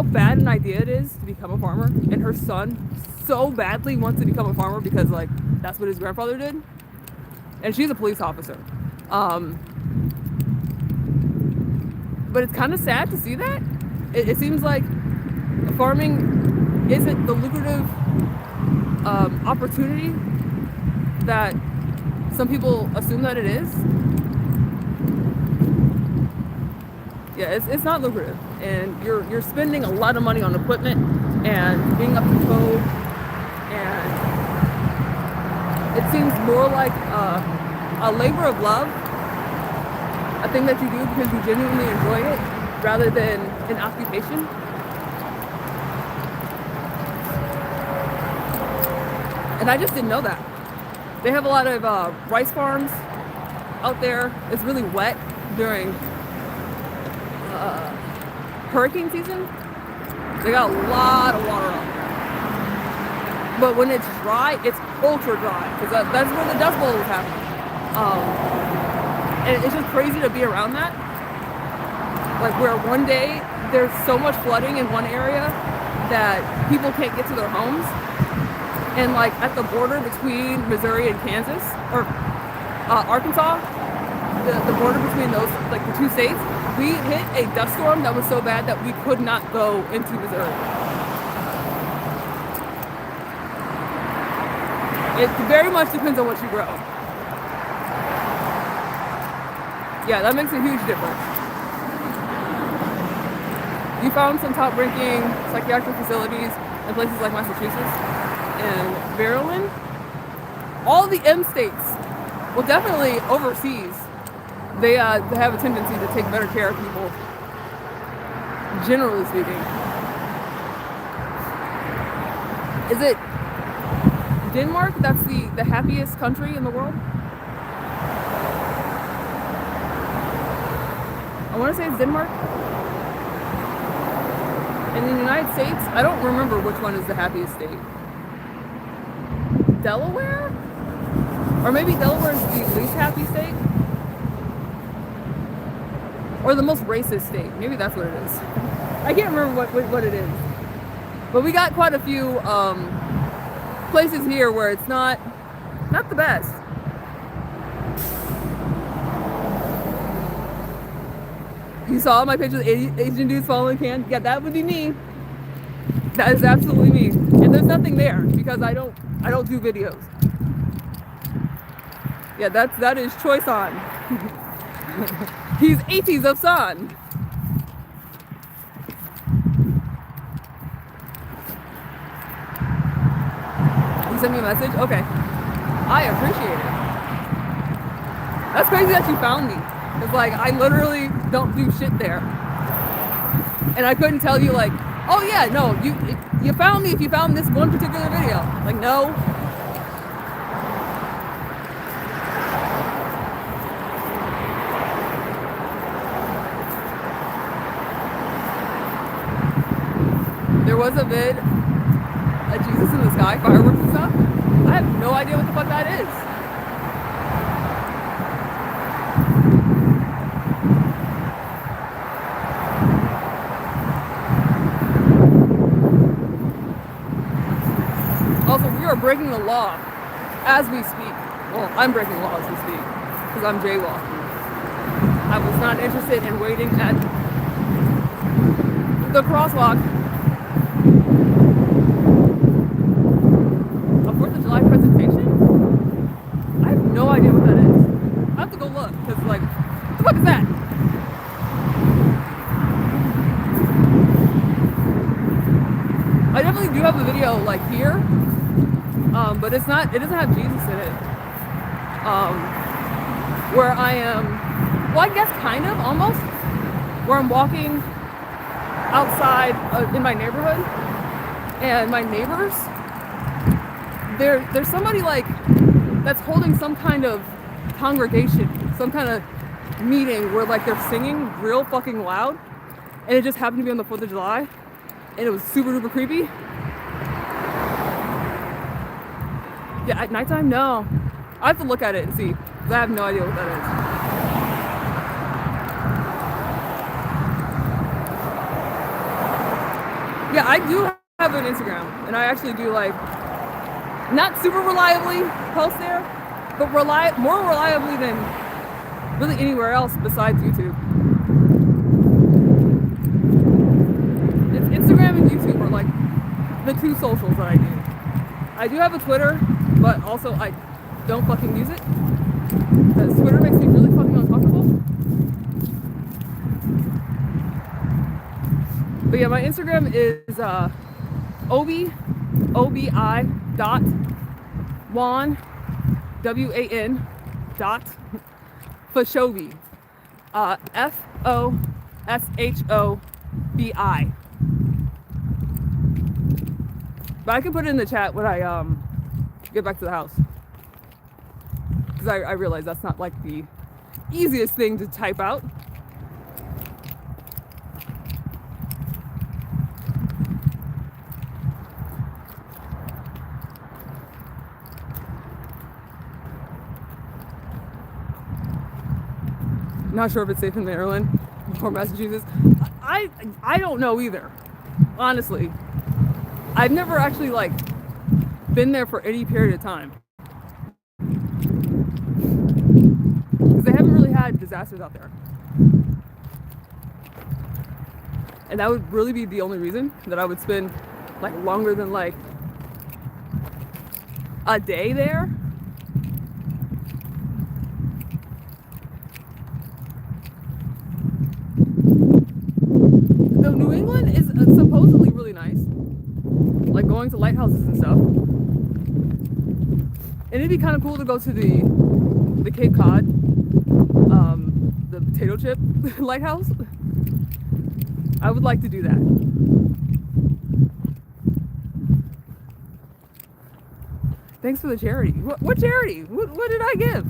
bad an idea it is to become a farmer, and her son so badly wants to become a farmer because like that's what his grandfather did, and she's a police officer. But it's kind of sad to see that. It seems like farming isn't the lucrative opportunity that some people assume that it is. Yeah, it's not lucrative, and you're spending a lot of money on equipment and being up to code, and it seems more like a labor of love, a thing that you do because you genuinely enjoy it, rather than an occupation. And I just didn't know that. They have a lot of rice farms out there. It's really wet during hurricane season. They got a lot of water out there. But when it's dry, it's ultra dry, because that's where the Dust Bowl was happening. And it's just crazy to be around that. Like, where one day there's so much flooding in one area that people can't get to their homes. And like at the border between Missouri and Kansas, or Arkansas, the border between those, like the two states, we hit a dust storm that was so bad that we could not go into Missouri. It very much depends on what you grow. Yeah, that makes a huge difference. You found some top-ranking psychiatric facilities in places like Massachusetts and Maryland. All the M states, well, definitely overseas, they have a tendency to take better care of people, generally speaking. Is it Denmark that's the happiest country in the world? I want to say it's Denmark. In the United States, I don't remember which one is the happiest state. Delaware? Or maybe Delaware is the least happy state? Or the most racist state. Maybe that's what it is. I can't remember what it is. But we got quite a few places here where it's not the best. You saw my picture of Asian dudes following can? Yeah, that would be me. That is absolutely me. And there's nothing there because I don't do videos. Yeah, that is Choi San. He's 80s of San. You sent me a message? Okay. I appreciate it. That's crazy that you found me. It's like, I literally don't do shit there. And I couldn't tell you like, oh yeah, no, you found me if you found this one particular video. Like, no. There was a vid of Jesus in the sky, fireworks and stuff. I have no idea what the fuck that is. Also, we are breaking the law as we speak. Well, I'm breaking the law as we speak because I'm jaywalking. I was not interested in waiting at the crosswalk. A 4th of July presentation? I have no idea what that is. I have to go look because, like, what the fuck is that? I definitely do have a video like here, but it doesn't have Jesus in it. Where I am, well, I guess kind of, almost, where I'm walking outside in my neighborhood, and my neighbors, there's somebody like that's holding some kind of congregation, some kind of meeting where like they're singing real fucking loud, and it just happened to be on the 4th of July, and it was super duper creepy. Yeah, at nighttime, no. I have to look at it and see, because I have no idea what that is. Yeah, I do have an Instagram, and I actually do like, not super reliably post there, but more reliably than really anywhere else besides YouTube. It's Instagram and YouTube are like the two socials that I do. I do have a Twitter, but also I don't fucking use it because Twitter makes me really fucking uncomfortable. But yeah, my Instagram is obi.wan, WAN dot Phoshobi, FOSHOBI. But I can put it in the chat when I get back to the house. Because I realize that's not like the easiest thing to type out. Not sure if it's safe in Maryland or Massachusetts. I don't know either, honestly. I've never actually like been there for any period of time. Because they haven't really had disasters out there. And that would really be the only reason that I would spend like longer than like a day there. Though New England is supposedly really nice, like going to lighthouses and stuff. And it'd be kind of cool to go to the Cape Cod, the potato chip lighthouse. I would like to do that. Thanks for the charity. What charity? What did I give?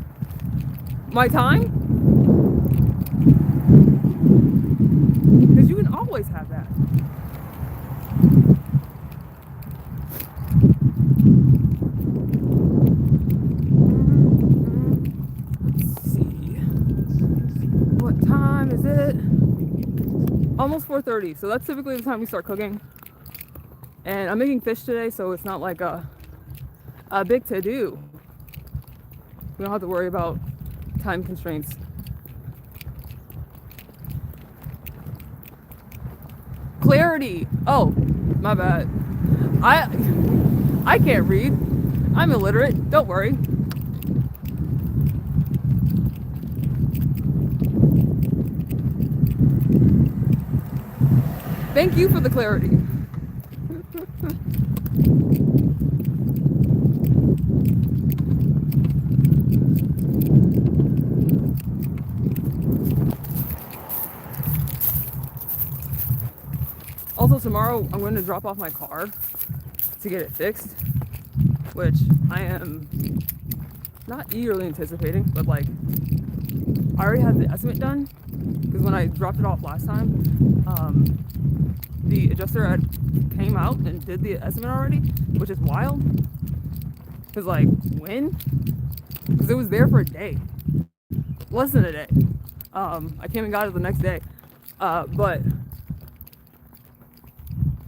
My time? Because you can always have that. Let's see. What time is it? Almost 4:30. So that's typically the time we start cooking. And I'm making fish today, so it's not like a big to-do. We don't have to worry about time constraints. Clarity. Oh, my bad. I can't read. I'm illiterate. Don't worry. Thank you for the clarity. Also, tomorrow I'm going to drop off my car to get it fixed, which I am not eagerly anticipating, but like I already had the estimate done because when I dropped it off last time, the adjuster had came out and did the estimate already, which is wild. Cause like when? Because it was there for a day, less than a day. I came and got it the next day, but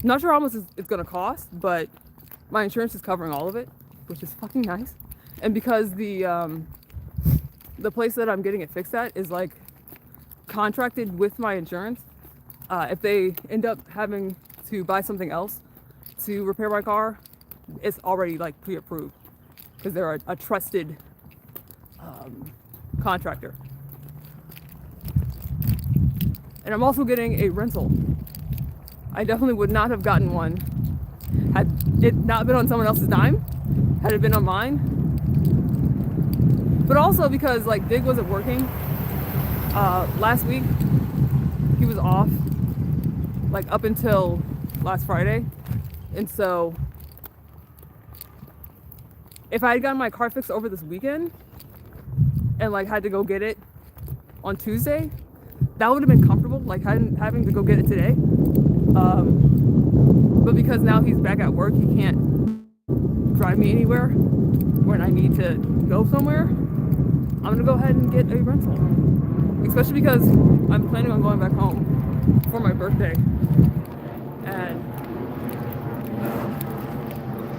not sure how much it's gonna cost, but my insurance is covering all of it, which is fucking nice. And because the place that I'm getting it fixed at is like contracted with my insurance, if they end up having to buy something else to repair my car, it's already like pre-approved because they're a trusted contractor. And I'm also getting a rental. I definitely would not have gotten one had it not been on someone else's dime, had it been on mine. But also because like Dig wasn't working last week. He was off like up until last Friday. And so if I had gotten my car fixed over this weekend and like had to go get it on Tuesday, that would have been comfortable, like having to go get it today. But because now he's back at work, he can't drive me anywhere when I need to go somewhere, I'm gonna go ahead and get a rental. Especially because I'm planning on going back home for my birthday. And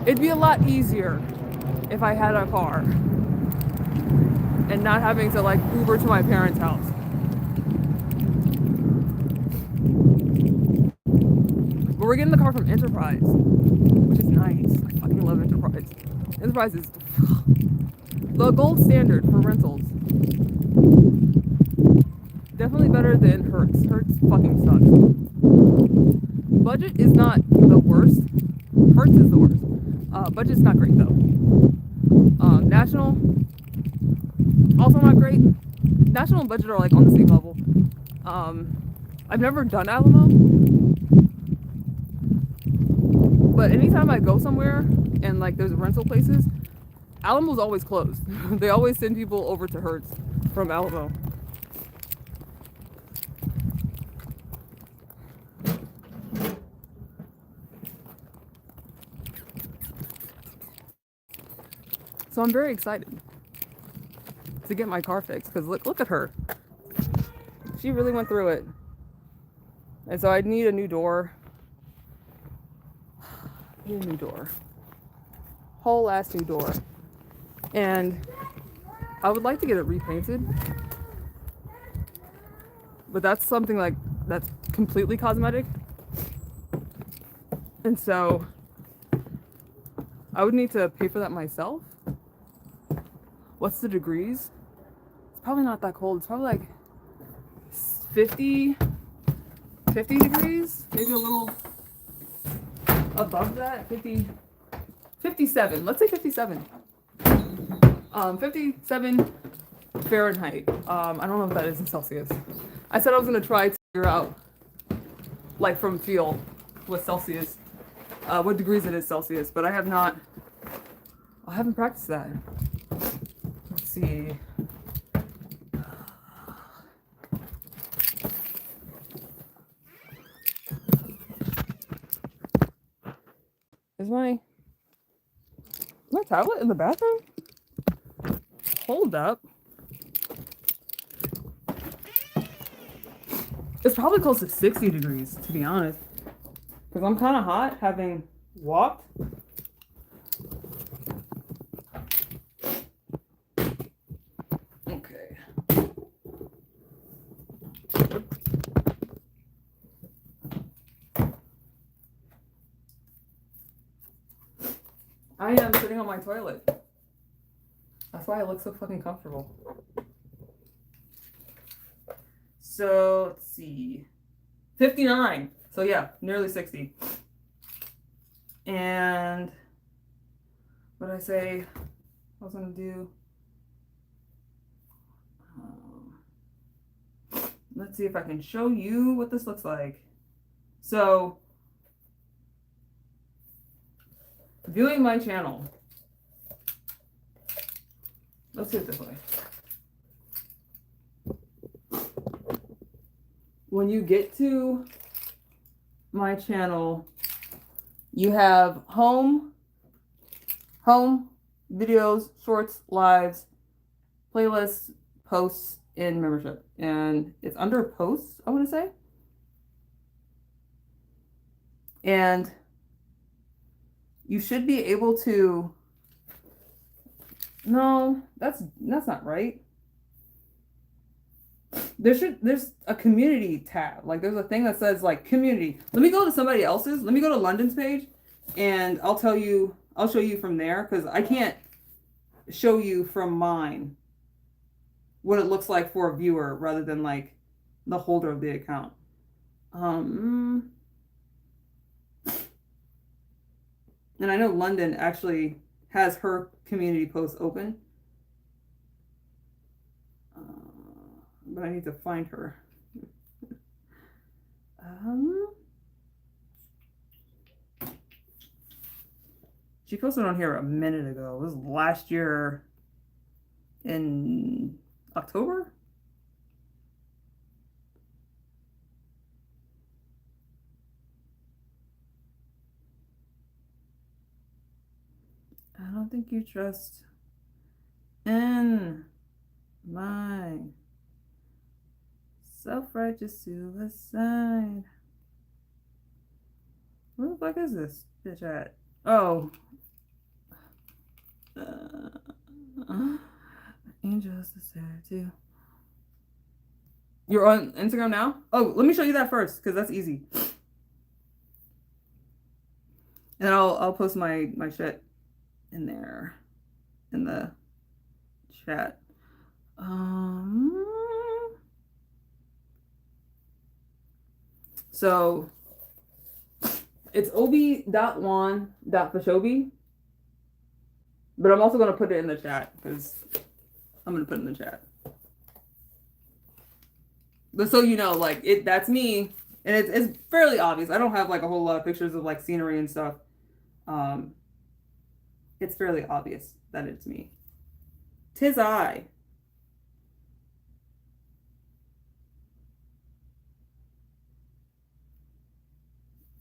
it'd be a lot easier if I had a car and not having to like Uber to my parents' house. But we're getting the car from Enterprise, which is nice. I fucking love Enterprise. Enterprise is the gold standard for rentals. Definitely better than Hertz. Hertz fucking sucks. Budget is not the worst. Hertz is the worst. Budget's not great though. National, also not great. National and Budget are like on the same level. I've never done Alamo, but anytime I go somewhere and like there's rental places, Alamo's always closed. They always send people over to Hertz from Alamo. So I'm very excited to get my car fixed because look at her. She really went through it. And so I need a new door. Need a new door. Whole ass new door. And I would like to get it repainted. But that's something like that's completely cosmetic. And so I would need to pay for that myself. What's the degrees? It's probably not that cold. It's probably like 50 degrees, maybe a little above that. 57. Let's say 57. 57 Fahrenheit. I don't know what that is in Celsius. I said I was gonna try to figure out, like from feel, what Celsius, what degrees it is Celsius, but I haven't practiced that. Let's see. Is my tablet in the bathroom? Hold up. It's probably close to 60 degrees, to be honest. Because I'm kind of hot having walked. Okay. I am sitting on my toilet. That's why I look so fucking comfortable. So, let's see. 59. So yeah, nearly 60. And what did I say I was gonna do? Let's see if I can show you what this looks like. So, viewing my channel. Let's do it this way. When you get to my channel, you have home, videos, shorts, lives, playlists, posts, and membership. And it's under posts, I want to say. And you should be able to, no, that's not right. There's a community tab. Like there's a thing that says like community. Let me go to somebody else's. Let me go to London's page and I'll show you from there because I can't show you from mine what it looks like for a viewer rather than like the holder of the account. And I know London actually has her community posts open. But I need to find her. She posted on here a minute ago. It was last year in October. I don't think you trust in my self-righteous suicide. Where the fuck is this bitch at? Oh. Angels is there too. You're on Instagram now? Oh, let me show you that first, because that's easy. And I'll post my shit in there. In the chat. So it's obi.wan.fashobi. But I'm also going to put it in the chat because I'm going to put it in the chat. But so you know, like that's me, and it's fairly obvious. I don't have like a whole lot of pictures of like scenery and stuff. It's fairly obvious. that it's me. 'Tis I.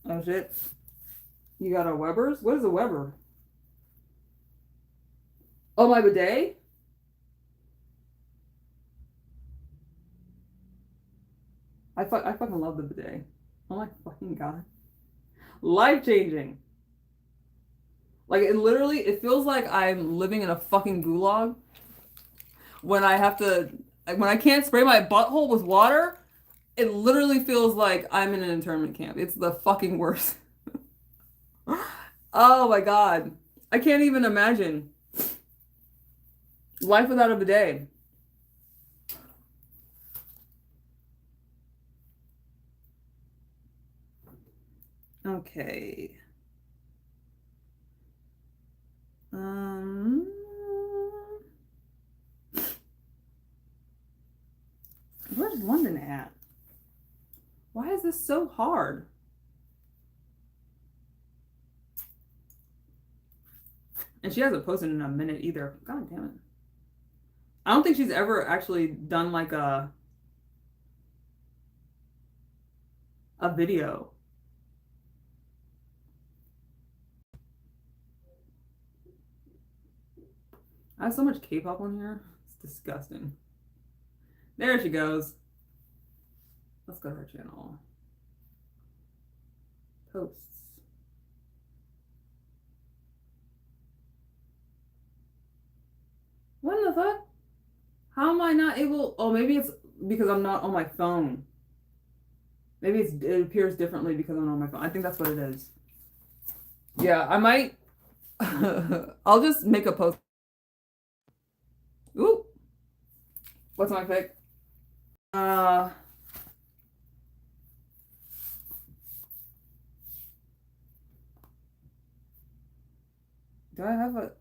Oh shit. You got a Weber's? What is a Weber? Oh, my bidet? I fucking love the bidet. Oh my fucking god. Life changing. Like it feels like I'm living in a fucking gulag when I have to, when I can't spray my butthole with water. It literally feels like I'm in an internment camp. It's the fucking worst. Oh my god. I can't even imagine life without a bidet. Okay. Where's London at? Why is this so hard? And she hasn't posted in a minute either. God damn it. I don't think she's ever actually done like a video. I have so much K-pop on here. It's disgusting. There she goes. Let's go to her channel. Posts. What the fuck? How am I not able? Oh, maybe it's because I'm not on my phone. Maybe it appears differently because I'm on my phone. I think that's what it is. Yeah, I might. I'll just make a post. Ooh. What's my pick? Do I have a...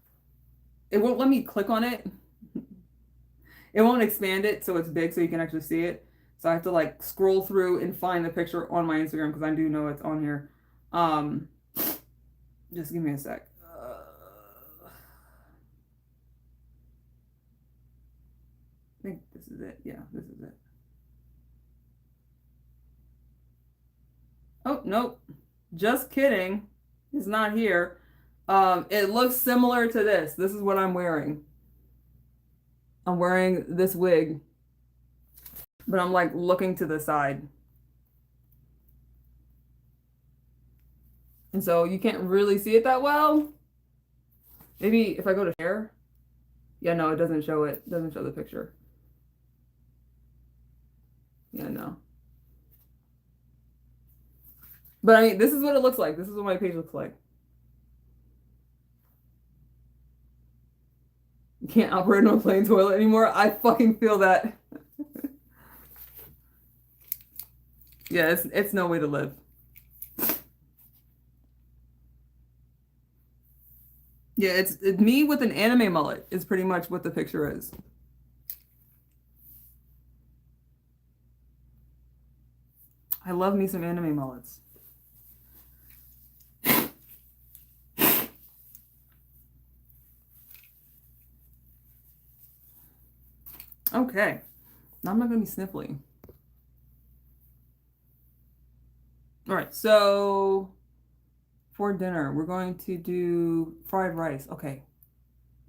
It won't let me click on it. It won't expand it so it's big so you can actually see it. So I have to like scroll through and find the picture on my Instagram because I do know it's on here. Just give me a sec. I think this is it. Yeah, this is it. Oh, nope. Just kidding. It's not here. It looks similar to this. This is what I'm wearing. I'm wearing this wig, but I'm like looking to the side. And so you can't really see it that well. Maybe if I go to share. Yeah, no, it doesn't show it. It doesn't show the picture. Yeah, no. But I mean, this is what it looks like. This is what my page looks like. You can't operate on a plain toilet anymore. I fucking feel that. Yeah, it's no way to live. Yeah, it's me with an anime mullet is pretty much what the picture is. I love me some anime mullets. Okay, now I'm not gonna be sniffly. All right, so for dinner, we're going to do fried rice. Okay,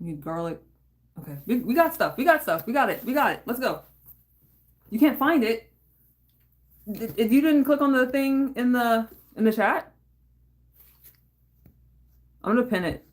we need garlic. Okay, we got stuff. We got stuff. We got it. We got it. Let's go. You can't find it. If you didn't click on the thing in the chat, I'm gonna pin it.